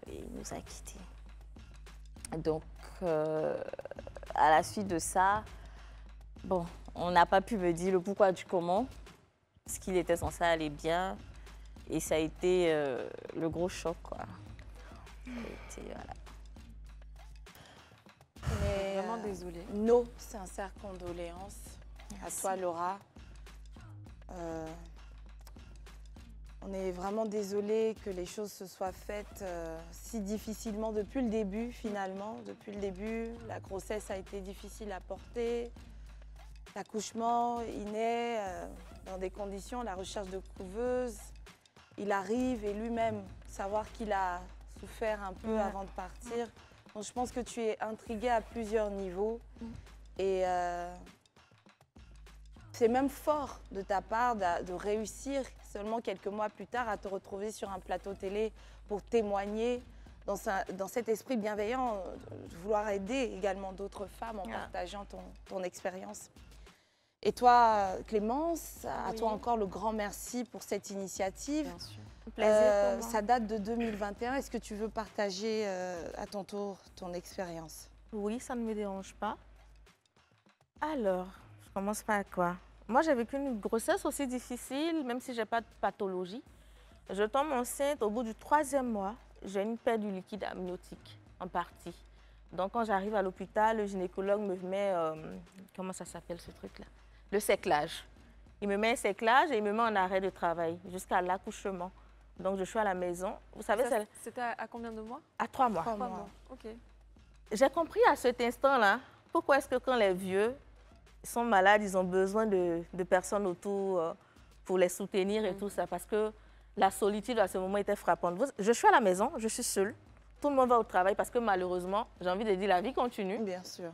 et il nous a quittés. Donc, à la suite de ça, bon, on n'a pas pu me dire le pourquoi du comment, parce qu'il était censé aller bien. Et ça a été le gros choc, quoi. Voilà. Mais, Vraiment désolée. Nos sincères condoléances à toi, Laura. On est vraiment désolé que les choses se soient faites si difficilement depuis le début, finalement. Depuis le début, la grossesse a été difficile à porter. L'accouchement, il naît dans des conditions, la recherche de couveuse. Il arrive et lui-même, savoir qu'il a souffert un peu avant de partir. Donc je pense que tu es intriguée à plusieurs niveaux. Et c'est même fort de ta part de réussir seulement quelques mois plus tard à te retrouver sur un plateau télé pour témoigner dans cet esprit bienveillant, de vouloir aider également d'autres femmes en partageant ton expérience. Et toi, Clémence, à toi encore le grand merci pour cette initiative. Bien sûr. Plaisir pour moi. Ça date de 2021. Est-ce que tu veux partager à ton tour ton expérience? Oui, ça ne me dérange pas. Alors, je commence par quoi? Moi, j'ai vécu une grossesse aussi difficile, même si je n'ai pas de pathologie. Je tombe enceinte au bout du 3e mois. J'ai une perte du liquide amniotique en partie. Donc, quand j'arrive à l'hôpital, le gynécologue me met, comment ça s'appelle ce truc-là? Le séclage. Il me met un séclage et il me met en arrêt de travail jusqu'à l'accouchement. Donc, je suis à la maison. Vous savez, C'était à combien de mois? à 3 mois. 3 3 mois. mois. Ok. J'ai compris à cet instant-là pourquoi est-ce que quand les vieux sont malades, ils ont besoin de personnes autour pour les soutenir et tout ça. Parce que la solitude à ce moment était frappante. Je suis à la maison, je suis seule. Tout le monde va au travail parce que malheureusement, j'ai envie de dire, la vie continue. Bien sûr.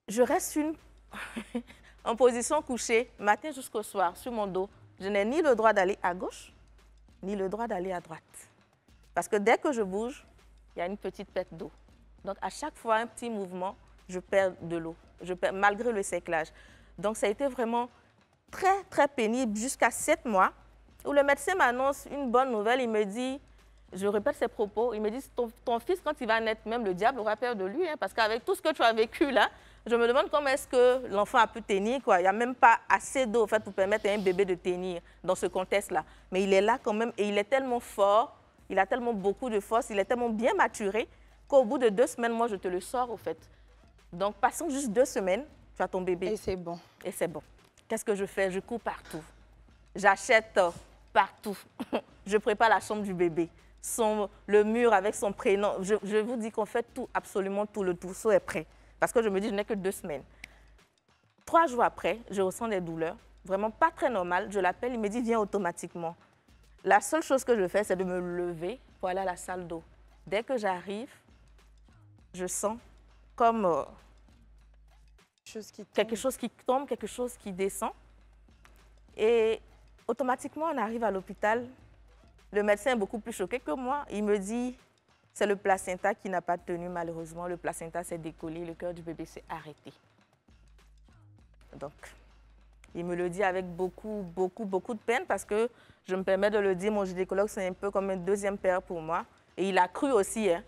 Je reste en position couchée, matin jusqu'au soir, sur mon dos. Je n'ai ni le droit d'aller à gauche, ni le droit d'aller à droite. Parce que dès que je bouge, il y a une petite perte d'eau. Donc, à chaque fois, un petit mouvement, je perds de l'eau, malgré le séclage. Donc, ça a été vraiment très, très pénible jusqu'à 7 mois, où le médecin m'annonce une bonne nouvelle. Il me dit, je répète ses propos, il me dit, ton fils, quand il va naître, même le diable aura peur de lui, hein, parce qu'avec tout ce que tu as vécu là, je me demande comment est-ce que l'enfant a pu tenir, quoi. Il n'y a même pas assez d'eau en fait, pour permettre à un bébé de tenir dans ce contexte-là. Mais il est là quand même et il est tellement fort, il a tellement beaucoup de force, il est tellement bien maturé qu'au bout de 2 semaines, moi, je te le sors, au fait. Donc, passons juste 2 semaines, tu as ton bébé. Et c'est bon. Et c'est bon. Qu'est-ce que je fais? Je cours partout. J'achète partout. Je prépare la chambre du bébé. Le mur avec son prénom. Je vous dis qu'on fait tout, absolument tout. Le trousseau est prêt. Parce que je me dis, je n'ai que 2 semaines. 3 jours après, je ressens des douleurs. Vraiment pas très normales. Je l'appelle, il me dit, viens automatiquement. La seule chose que je fais, c'est de me lever pour aller à la salle d'eau. Dès que j'arrive, je sens comme quelque chose qui tombe, quelque chose qui descend. Et automatiquement, on arrive à l'hôpital. Le médecin est beaucoup plus choqué que moi. Il me dit, c'est le placenta qui n'a pas tenu malheureusement. Le placenta s'est décollé, le cœur du bébé s'est arrêté. Donc, il me le dit avec beaucoup de peine parce que je me permets de le dire, mon gynécologue, c'est un peu comme un 2e père pour moi. Et il a cru aussi, hein.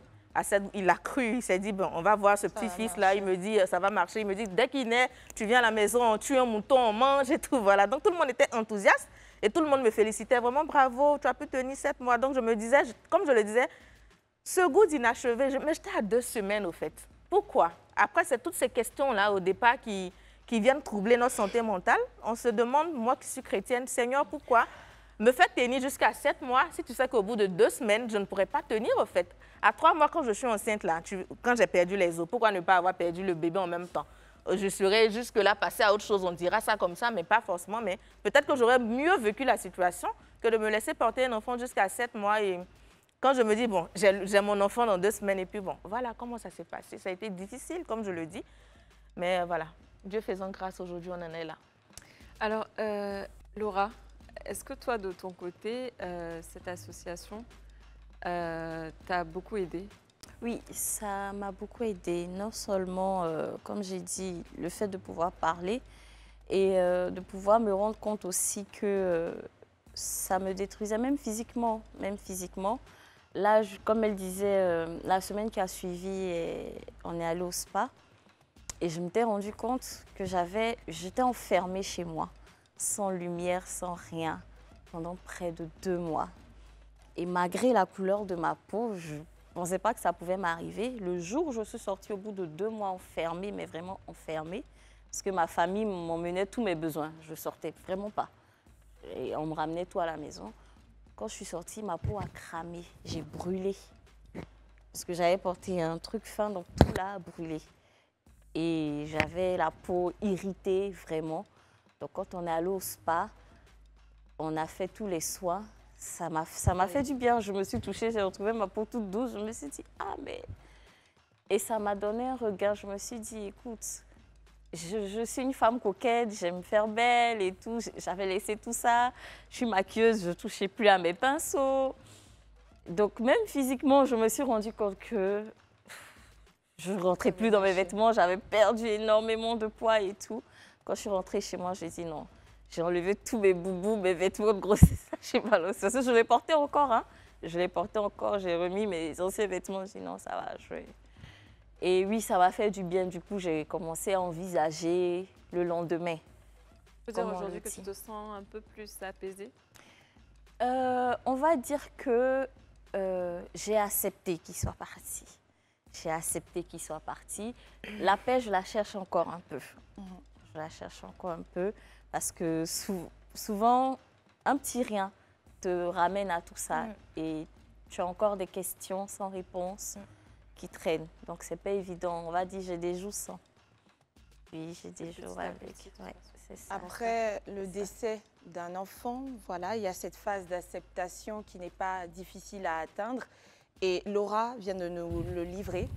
Il a cru, il s'est dit, bon, on va voir ce petit-fils-là. Il me dit, ça va marcher. Il me dit, dès qu'il naît, tu viens à la maison, on tue un mouton, on mange et tout. Voilà. Donc, tout le monde était enthousiaste et tout le monde me félicitait. Vraiment, bravo, tu as pu tenir 7 mois. Donc, je me disais, comme je le disais, ce goût d'inachevé, mais j'étais à 2 semaines, au fait. Pourquoi? Après, c'est toutes ces questions-là, au départ, qui viennent troubler notre santé mentale. On se demande, moi qui suis chrétienne, Seigneur, pourquoi me faire tenir jusqu'à 7 mois si tu sais qu'au bout de 2 semaines, je ne pourrais pas tenir, au fait. À 3 mois, quand je suis enceinte, là, quand j'ai perdu les os, pourquoi ne pas avoir perdu le bébé en même temps? Je serais jusque-là passée à autre chose, on dira ça comme ça, mais pas forcément. Mais peut-être que j'aurais mieux vécu la situation que de me laisser porter un enfant jusqu'à 7 mois. Et quand je me dis, bon, j'ai mon enfant dans 2 semaines, et puis bon, voilà comment ça s'est passé. Ça a été difficile, comme je le dis. Mais voilà, Dieu faisant grâce, aujourd'hui, on en est là. Alors, Laura, est-ce que toi, de ton côté, cette association t'a beaucoup aidé? Oui, ça m'a beaucoup aidé. Non seulement, comme j'ai dit, le fait de pouvoir parler et de pouvoir me rendre compte aussi que ça me détruisait, même physiquement. Là, comme elle disait, la semaine qui a suivi, on est allé au spa. Et je m'étais rendu compte que j'étais enfermée chez moi, sans lumière, sans rien, pendant près de 2 mois. Et malgré la couleur de ma peau, je ne pensais pas que ça pouvait m'arriver. Le jour où je suis sortie au bout de 2 mois enfermée, mais vraiment enfermée, parce que ma famille m'emmenait tous mes besoins, je ne sortais vraiment pas. Et on me ramenait tout à la maison. Quand je suis sortie, ma peau a cramé, j'ai brûlé. Parce que j'avais porté un truc fin, donc tout là a brûlé. Et j'avais la peau irritée, vraiment. Donc, quand on est allé au spa, on a fait tous les soins. Ça m'a fait du bien. Je me suis touchée, j'ai retrouvé ma peau toute douce. Je me suis dit, ah, mais... Et ça m'a donné un regard. Je me suis dit, écoute, je suis une femme coquette, j'aime me faire belle et tout. J'avais laissé tout ça. Je suis maquilleuse, je ne touchais plus à mes pinceaux. Donc, même physiquement, je me suis rendu compte que... je ne rentrais plus dans mes vêtements, j'avais perdu énormément de poids et tout. Quand je suis rentrée chez moi, j'ai dit non. J'ai enlevé tous mes boubous, mes vêtements de grossesse. J'ai mal au sein. Je les portais encore, hein. Je les portais encore, j'ai remis mes anciens vêtements. J'ai dit non, ça va, je vais... Et oui, ça m'a fait du bien. Du coup, j'ai commencé à envisager le lendemain. Tu peux dire aujourd'hui que tu te sens un peu plus apaisée? On va dire que j'ai accepté qu'il soit parti. J'ai accepté qu'il soit parti. La paix, je la cherche encore un peu. Je la cherche encore un peu parce que souvent, un petit rien te ramène à tout ça et tu as encore des questions sans réponse qui traînent. Donc, ce n'est pas évident. On va dire j'ai des jours sans. Puis, j'ai des jours avec. Ouais, c'est ça. Après le décès d'un enfant, voilà, il y a cette phase d'acceptation qui n'est pas difficile à atteindre. Et Laura vient de nous le livrer.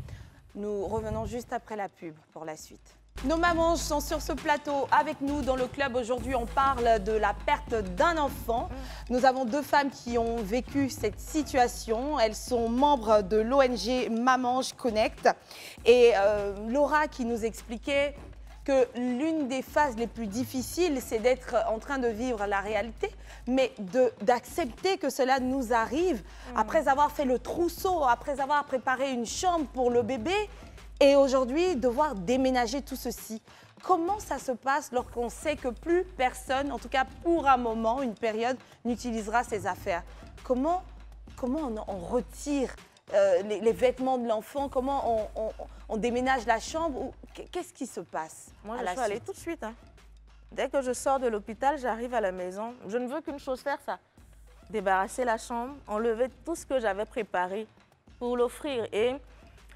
Nous revenons juste après la pub pour la suite. Nos mamans sont sur ce plateau avec nous dans le club. Aujourd'hui, on parle de la perte d'un enfant. Nous avons 2 femmes qui ont vécu cette situation. Elles sont membres de l'ONG Mamange Connect. Et Laura qui nous expliquait que l'une des phases les plus difficiles, c'est d'être en train de vivre la réalité, mais d'accepter que cela nous arrive après avoir fait le trousseau, après avoir préparé une chambre pour le bébé et aujourd'hui devoir déménager tout ceci. Comment ça se passe lorsqu'on sait que plus personne, en tout cas pour un moment, une période, n'utilisera ses affaires? Comment on retire les vêtements de l'enfant? Comment on déménage la chambre? Qu'est-ce qui se passe? Moi, je suis allée tout de suite. Hein. Dès que je sors de l'hôpital, j'arrive à la maison. Je ne veux qu'une chose faire, ça. Débarrasser la chambre, enlever tout ce que j'avais préparé pour l'offrir. Et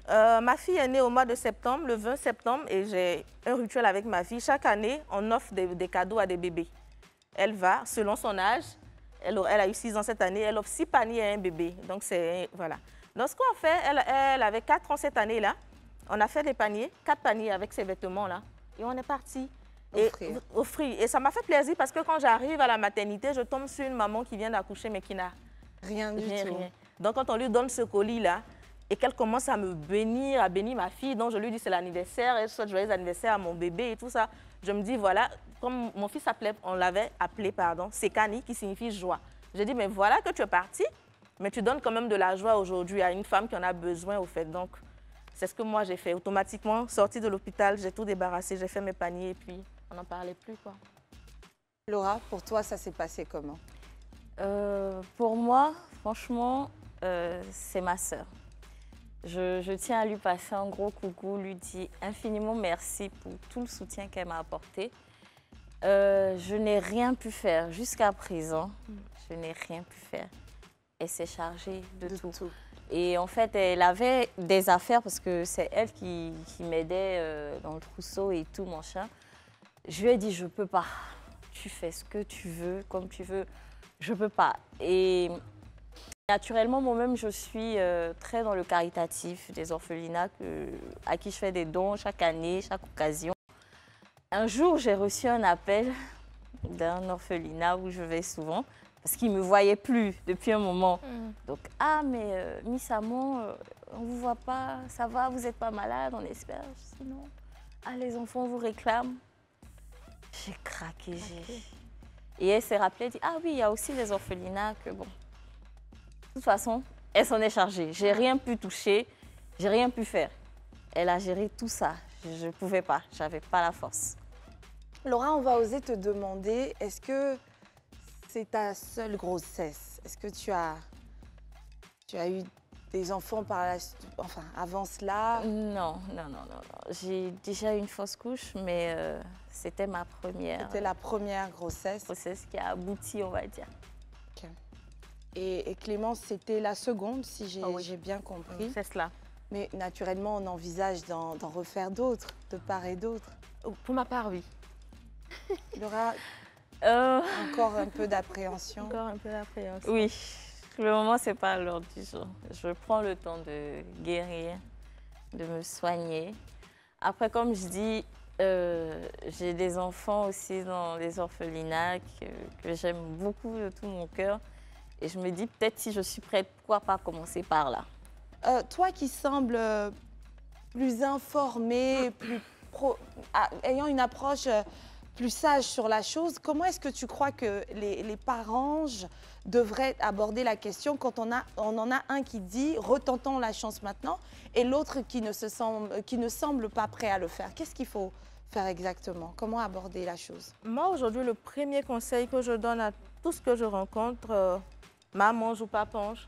ma fille est née au mois de septembre, le 20 septembre, et j'ai un rituel avec ma fille. Chaque année, on offre des cadeaux à des bébés. Elle va, selon son âge, elle a eu 6 ans cette année, elle offre 6 paniers à un bébé. Donc, c'est... Voilà. Donc, ce qu'on fait, elle avait 4 ans cette année-là. On a fait des paniers, 4 paniers avec ces vêtements-là. Et on est parti offrir. Et ça m'a fait plaisir parce que quand j'arrive à la maternité, je tombe sur une maman qui vient d'accoucher mais qui n'a rien du tout. Donc, quand on lui donne ce colis-là et qu'elle commence à me bénir, à bénir ma fille, donc je lui dis c'est l'anniversaire, elle souhaite joyeux anniversaire à mon bébé et tout ça. Je me dis, voilà, comme mon fils s'appelait, on l'avait appelé, pardon, Sekani, qui signifie joie. Je dis, mais voilà que tu es parti. Mais tu donnes quand même de la joie aujourd'hui à une femme qui en a besoin, au fait. Donc, c'est ce que moi, j'ai fait. Automatiquement, sortie de l'hôpital, j'ai tout débarrassé, j'ai fait mes paniers et puis on n'en parlait plus, quoi. Laura, pour toi, ça s'est passé comment? Pour moi, franchement, c'est ma sœur. Je tiens à lui passer un gros coucou, lui dire infiniment merci pour tout le soutien qu'elle m'a apporté. Je n'ai rien pu faire jusqu'à présent. Je n'ai rien pu faire. Elle s'est chargée de tout. Et en fait, elle avait des affaires parce que c'est elle qui m'aidait dans le trousseau et tout, mon chien. Je lui ai dit, je ne peux pas. Tu fais ce que tu veux, comme tu veux. Je ne peux pas. Et naturellement, moi-même, je suis très dans le caritatif des orphelinats à qui je fais des dons chaque année, chaque occasion. Un jour, j'ai reçu un appel d'un orphelinat où je vais souvent. Parce qu'il ne me voyait plus depuis un moment. Donc, ah, mais Miss Amon, on ne vous voit pas, ça va, vous n'êtes pas malade, on espère. Sinon, ah, les enfants vous réclament. J'ai craqué. Et elle s'est rappelée, elle dit, ah oui, il y a aussi les orphelinats que bon. De toute façon, elle s'en est chargée. J'ai rien pu toucher, j'ai rien pu faire. Elle a géré tout ça. Je ne pouvais pas, j'avais pas la force. Laura, on va oser te demander, est-ce que c'est ta seule grossesse? Est-ce que tu as eu des enfants avant cela? Non. J'ai déjà eu une fausse couche, mais c'était ma première. C'était la première grossesse. Grossesse qui a abouti, on va dire. Okay. Et Clémence, c'était la seconde, si j'ai bien compris. C'est cela. Mais naturellement, on envisage d'en refaire d'autres, de part et d'autre. Pour ma part, oui. Laura, encore un peu d'appréhension. Encore un peu d'appréhension. Oui, le moment, c'est pas l'heure du jour. Je prends le temps de guérir, de me soigner. Après, comme je dis, j'ai des enfants aussi dans les orphelinats que j'aime beaucoup de tout mon cœur. Et je me dis, peut-être si je suis prête, pourquoi pas commencer par là. Toi qui sembles plus informée, ayant une approche plus sage sur la chose, comment est-ce que tu crois que les parents devraient aborder la question quand on en a un qui dit « retentons la chance maintenant » et l'autre qui ne semble pas prêt à le faire? Qu'est-ce qu'il faut faire exactement? Comment aborder la chose? Moi, aujourd'hui, le premier conseil que je donne à tout ce que je rencontre, maman ou papange,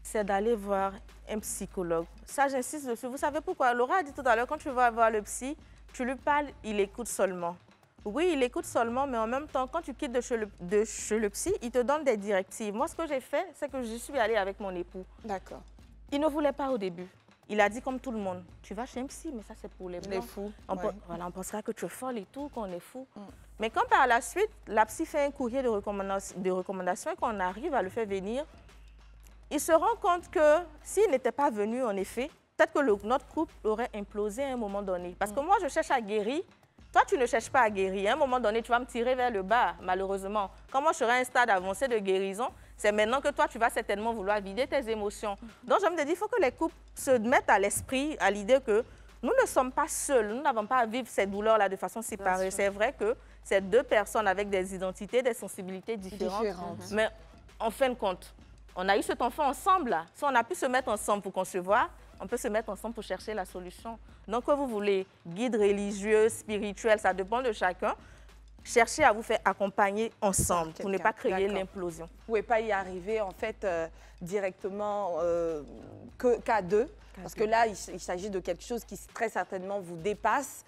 c'est d'aller voir un psychologue. Ça, j'insiste dessus. Vous savez pourquoi? Laura a dit tout à l'heure, quand tu vas voir le psy, tu lui parles, il écoute seulement. Oui, il écoute seulement, mais en même temps, quand tu quittes de chez le psy, il te donne des directives. Moi, ce que j'ai fait, c'est que je suis allée avec mon époux. D'accord. Il ne voulait pas au début. Il a dit comme tout le monde, tu vas chez un psy, mais ça, c'est pour les blancs. Les fous. Voilà, on pensera que tu es folle et tout, qu'on est fou. Mais quand par la suite, la psy fait un courrier de recommandation et qu'on arrive à le faire venir, il se rend compte que s'il n'était pas venu, en effet, peut-être que notre couple aurait implosé à un moment donné. Parce que moi, je cherche à guérir. Toi, tu ne cherches pas à guérir. À un moment donné, tu vas me tirer vers le bas, malheureusement. Quand moi, je serai à un stade avancé de guérison, c'est maintenant que toi, tu vas certainement vouloir vider tes émotions. Donc, je me dis, il faut que les couples se mettent à l'esprit, à l'idée que nous ne sommes pas seuls. Nous n'avons pas à vivre cette douleur-là de façon séparée. C'est vrai que c'est deux personnes avec des identités, des sensibilités différentes. Mais en fin de compte, on a eu cet enfant ensemble. Là. Si on a pu se mettre ensemble pour concevoir, on peut se mettre ensemble pour chercher la solution. Donc, que vous voulez, guide religieux, spirituel, ça dépend de chacun. Cherchez à vous faire accompagner ensemble pour ne pas créer l'implosion. Vous ne pouvez pas y arriver, en fait, directement qu'à deux. Parce que là, il s'agit de quelque chose qui très certainement vous dépasse.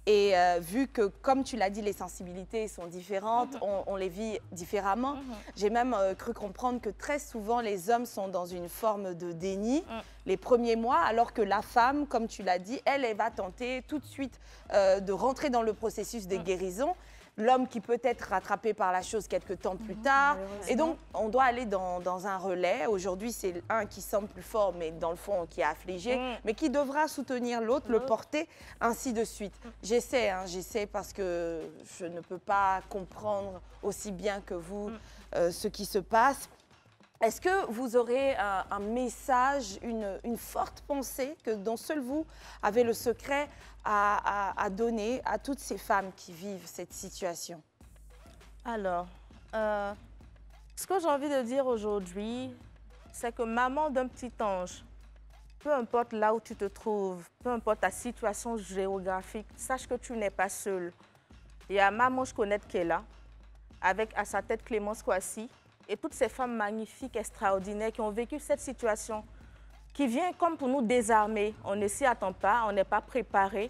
Et vu que, comme tu l'as dit, les sensibilités sont différentes, on les vit différemment. J'ai même cru comprendre que très souvent, les hommes sont dans une forme de déni les premiers mois, alors que la femme, comme tu l'as dit, elle va tenter tout de suite de rentrer dans le processus de guérison. L'homme qui peut être rattrapé par la chose quelques temps plus tard. Et donc, on doit aller dans un relais. Aujourd'hui, c'est un qui semble plus fort, mais dans le fond, qui est affligé, mais qui devra soutenir l'autre, le porter, ainsi de suite. J'essaie parce que je ne peux pas comprendre aussi bien que vous ce qui se passe. Est-ce que vous aurez un message, une forte pensée dont seul vous avez le secret à donner à toutes ces femmes qui vivent cette situation? Alors, ce que j'ai envie de dire aujourd'hui, c'est que maman d'un petit ange, peu importe là où tu te trouves, peu importe ta situation géographique, sache que tu n'es pas seule. Il y a Maman Je Connais qui est là, avec à sa tête Clémence Kouassi, et toutes ces femmes magnifiques, extraordinaires qui ont vécu cette situation, qui vient comme pour nous désarmer. On ne s'y attend pas, on n'est pas préparé,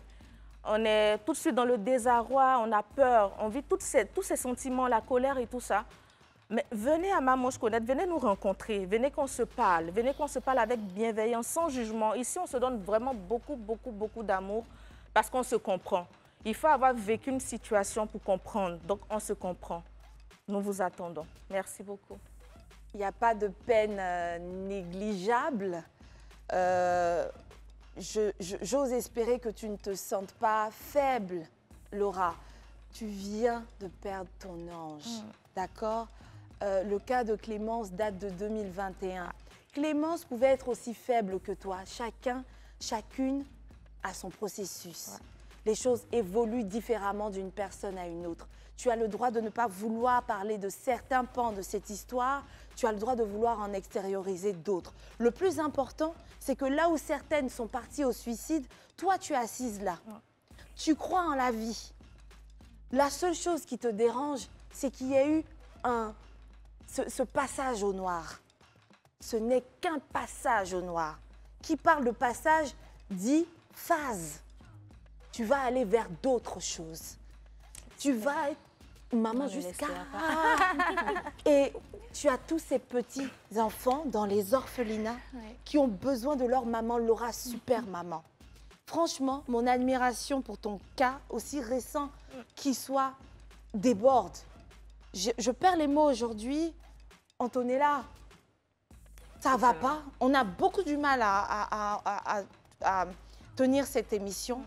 on est tout de suite dans le désarroi, on a peur, on vit tous ces sentiments, la colère et tout ça. Mais venez à Maman Je Connais, venez nous rencontrer, venez qu'on se parle avec bienveillance, sans jugement. Ici, on se donne vraiment beaucoup, beaucoup, beaucoup d'amour parce qu'on se comprend. Il faut avoir vécu une situation pour comprendre, donc on se comprend. Nous vous attendons. Merci beaucoup. Il n'y a pas de peine négligeable. J'ose espérer que tu ne te sentes pas faible, Laura. Tu viens de perdre ton ange, d'accord? Le cas de Clémence date de 2021. Clémence pouvait être aussi faible que toi. Chacune a son processus. Les choses évoluent différemment d'une personne à une autre. Tu as le droit de ne pas vouloir parler de certains pans de cette histoire. Tu as le droit de vouloir en extérioriser d'autres. Le plus important, c'est que là où certaines sont parties au suicide, toi, tu es assise là. Tu crois en la vie. La seule chose qui te dérange, c'est qu'il y a eu ce passage au noir. Ce n'est qu'un passage au noir. Qui parle de passage dit phase. Tu vas aller vers d'autres choses. Tu vas être maman jusqu'à... Et tu as tous ces petits enfants dans les orphelinats qui ont besoin de leur maman, Laura, super maman. Franchement, mon admiration pour ton cas, aussi récent qu'il soit, déborde. Je perds les mots aujourd'hui. Antonella, ça va pas. On a beaucoup du mal à tenir cette émission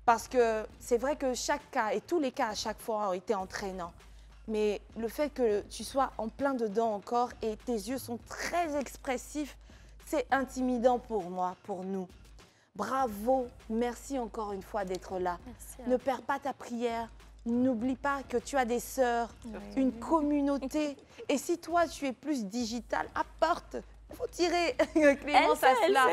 parce que c'est vrai que chaque cas et tous les cas à chaque fois ont été entraînants. Mais le fait que tu sois en plein dedans encore et tes yeux sont très expressifs, c'est intimidant pour moi, pour nous. Bravo, merci encore une fois d'être là. Ne perds pas ta prière. N'oublie pas que tu as des sœurs, une communauté. Et si toi, tu es plus digital, apporte. Il faut tirer Clémence à cela.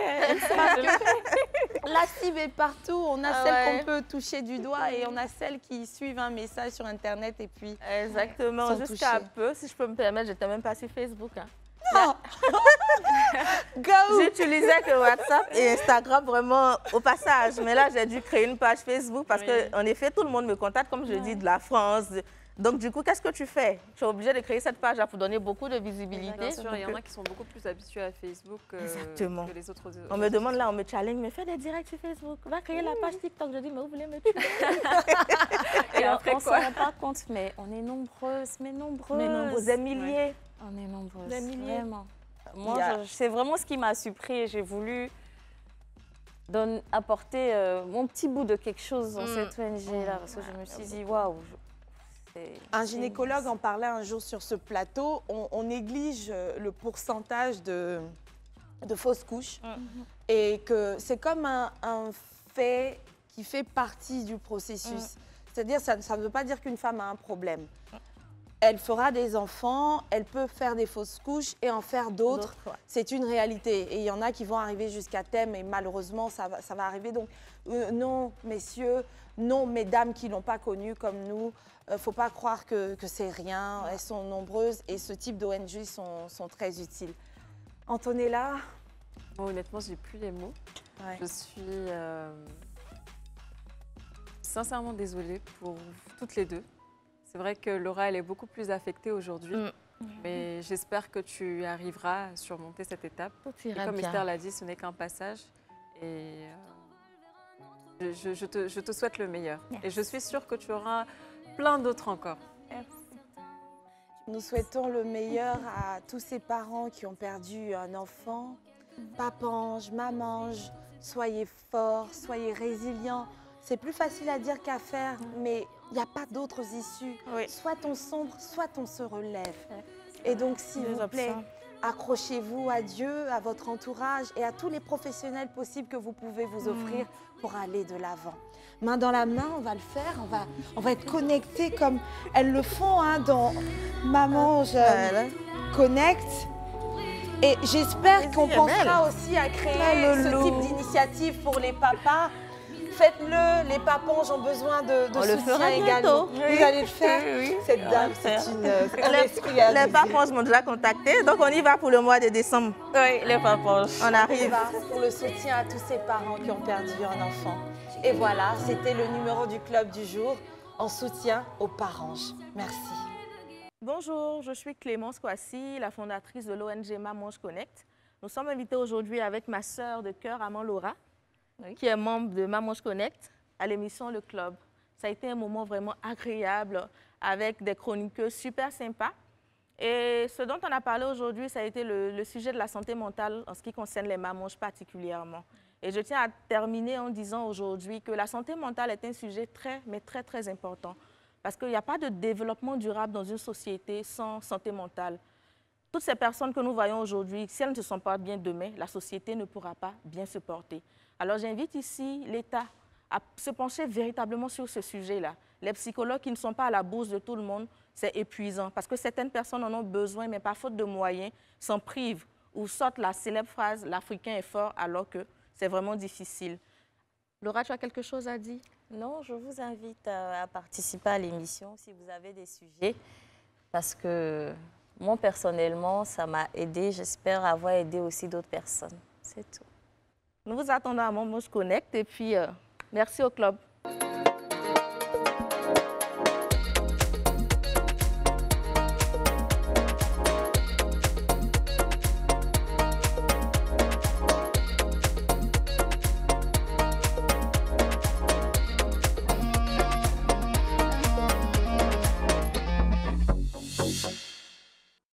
La cible est partout. On a celles qu'on peut toucher du doigt et on a celles qui suivent un message sur Internet et puis Exactement. Jusqu'à peu, si je peux me permettre, je n'étais même pas sur Facebook. Hein. Non. J'utilisais que WhatsApp et Instagram vraiment au passage. Mais là, j'ai dû créer une page Facebook parce qu'en effet, tout le monde me contacte, comme je dis, de la France. Donc, du coup, qu'est-ce que tu fais? Tu es obligé de créer cette page pour donner beaucoup de visibilité. Bien sûr, il y en a qui sont beaucoup plus habitués à Facebook que les autres. On me demande là, on me challenge, mais fais des directs sur Facebook. Va créer la page TikTok. Je dis, mais vous voulez me tuer? Et après, on ne se rend pas compte, mais on est nombreuses, Mais nombreuses, des milliers. On est nombreuses, des milliers. vraiment. Moi, c'est vraiment ce qui m'a surpris. J'ai voulu apporter mon petit bout de quelque chose dans cette ONG-là, parce que je me suis dit, waouh. Un gynécologue en parlait un jour sur ce plateau. On néglige le pourcentage de fausses couches et que c'est comme un fait qui fait partie du processus. C'est-à-dire, ça ne veut pas dire qu'une femme a un problème. Elle fera des enfants, elle peut faire des fausses couches et en faire d'autres. C'est une réalité. Et il y en a qui vont arriver jusqu'à terme et malheureusement, ça va arriver. Donc, non, messieurs, non, mesdames qui ne l'ont pas connue comme nous, il ne faut pas croire que c'est rien. Elles sont nombreuses et ce type d'ONG sont très utiles. Antonella? Moi, honnêtement, je n'ai plus les mots. Je suis sincèrement désolée pour toutes les deux. C'est vrai que Laura, elle est beaucoup plus affectée aujourd'hui, mais j'espère que tu arriveras à surmonter cette étape. Et comme Esther l'a dit, ce n'est qu'un passage. Et je te souhaite le meilleur. Et je suis sûre que tu auras plein d'autres encore. Nous souhaitons le meilleur à tous ces parents qui ont perdu un enfant. Papange, mamange, soyez forts, soyez résilients. C'est plus facile à dire qu'à faire, mais il n'y a pas d'autres issues. Soit on sombre, soit on se relève. Et donc, s'il vous plaît, accrochez-vous à Dieu, à votre entourage et à tous les professionnels possibles que vous pouvez vous offrir pour aller de l'avant. Main dans la main, on va le faire, on va être connectés comme elles le font dans Maman Connect. Et j'espère qu'on pensera aussi à créer ce type d'initiative pour les papas. Faites-le, les papanges ont besoin de soutien également. Vous allez le faire? Cette dame, c'est un esprit. Les papanges m'ont déjà contacté, donc on y va pour le mois de décembre. Oui, les papanges. On arrive. Pour le soutien à tous ces parents qui ont perdu un enfant. Et voilà, c'était le numéro du club du jour en soutien aux parents. Merci. Bonjour, je suis Clémence Kouassi, la fondatrice de l'ONG Maman Connect. Nous sommes invités aujourd'hui avec ma sœur de cœur, Amand Laura, qui est membre de Maman Connect, à l'émission Le Club. Ça a été un moment vraiment agréable avec des chroniqueurs super sympas. Et ce dont on a parlé aujourd'hui, ça a été le sujet de la santé mentale en ce qui concerne les mamans particulièrement. Et je tiens à terminer en disant aujourd'hui que la santé mentale est un sujet très important. Parce qu'il n'y a pas de développement durable dans une société sans santé mentale. Toutes ces personnes que nous voyons aujourd'hui, si elles ne se sentent pas bien demain, la société ne pourra pas bien se porter. Alors j'invite ici l'État à se pencher véritablement sur ce sujet-là. Les psychologues qui ne sont pas à la bourse de tout le monde, c'est épuisant parce que certaines personnes en ont besoin, mais par faute de moyens, s'en privent ou sortent la célèbre phrase « l'Africain est fort » alors que c'est vraiment difficile. Laura, tu as quelque chose à dire? Non, je vous invite à participer à l'émission si vous avez des sujets parce que moi, personnellement, ça m'a aidé. J'espère avoir aidé aussi d'autres personnes. C'est tout. Nous vous attendons à Mamos Connect et puis merci au club.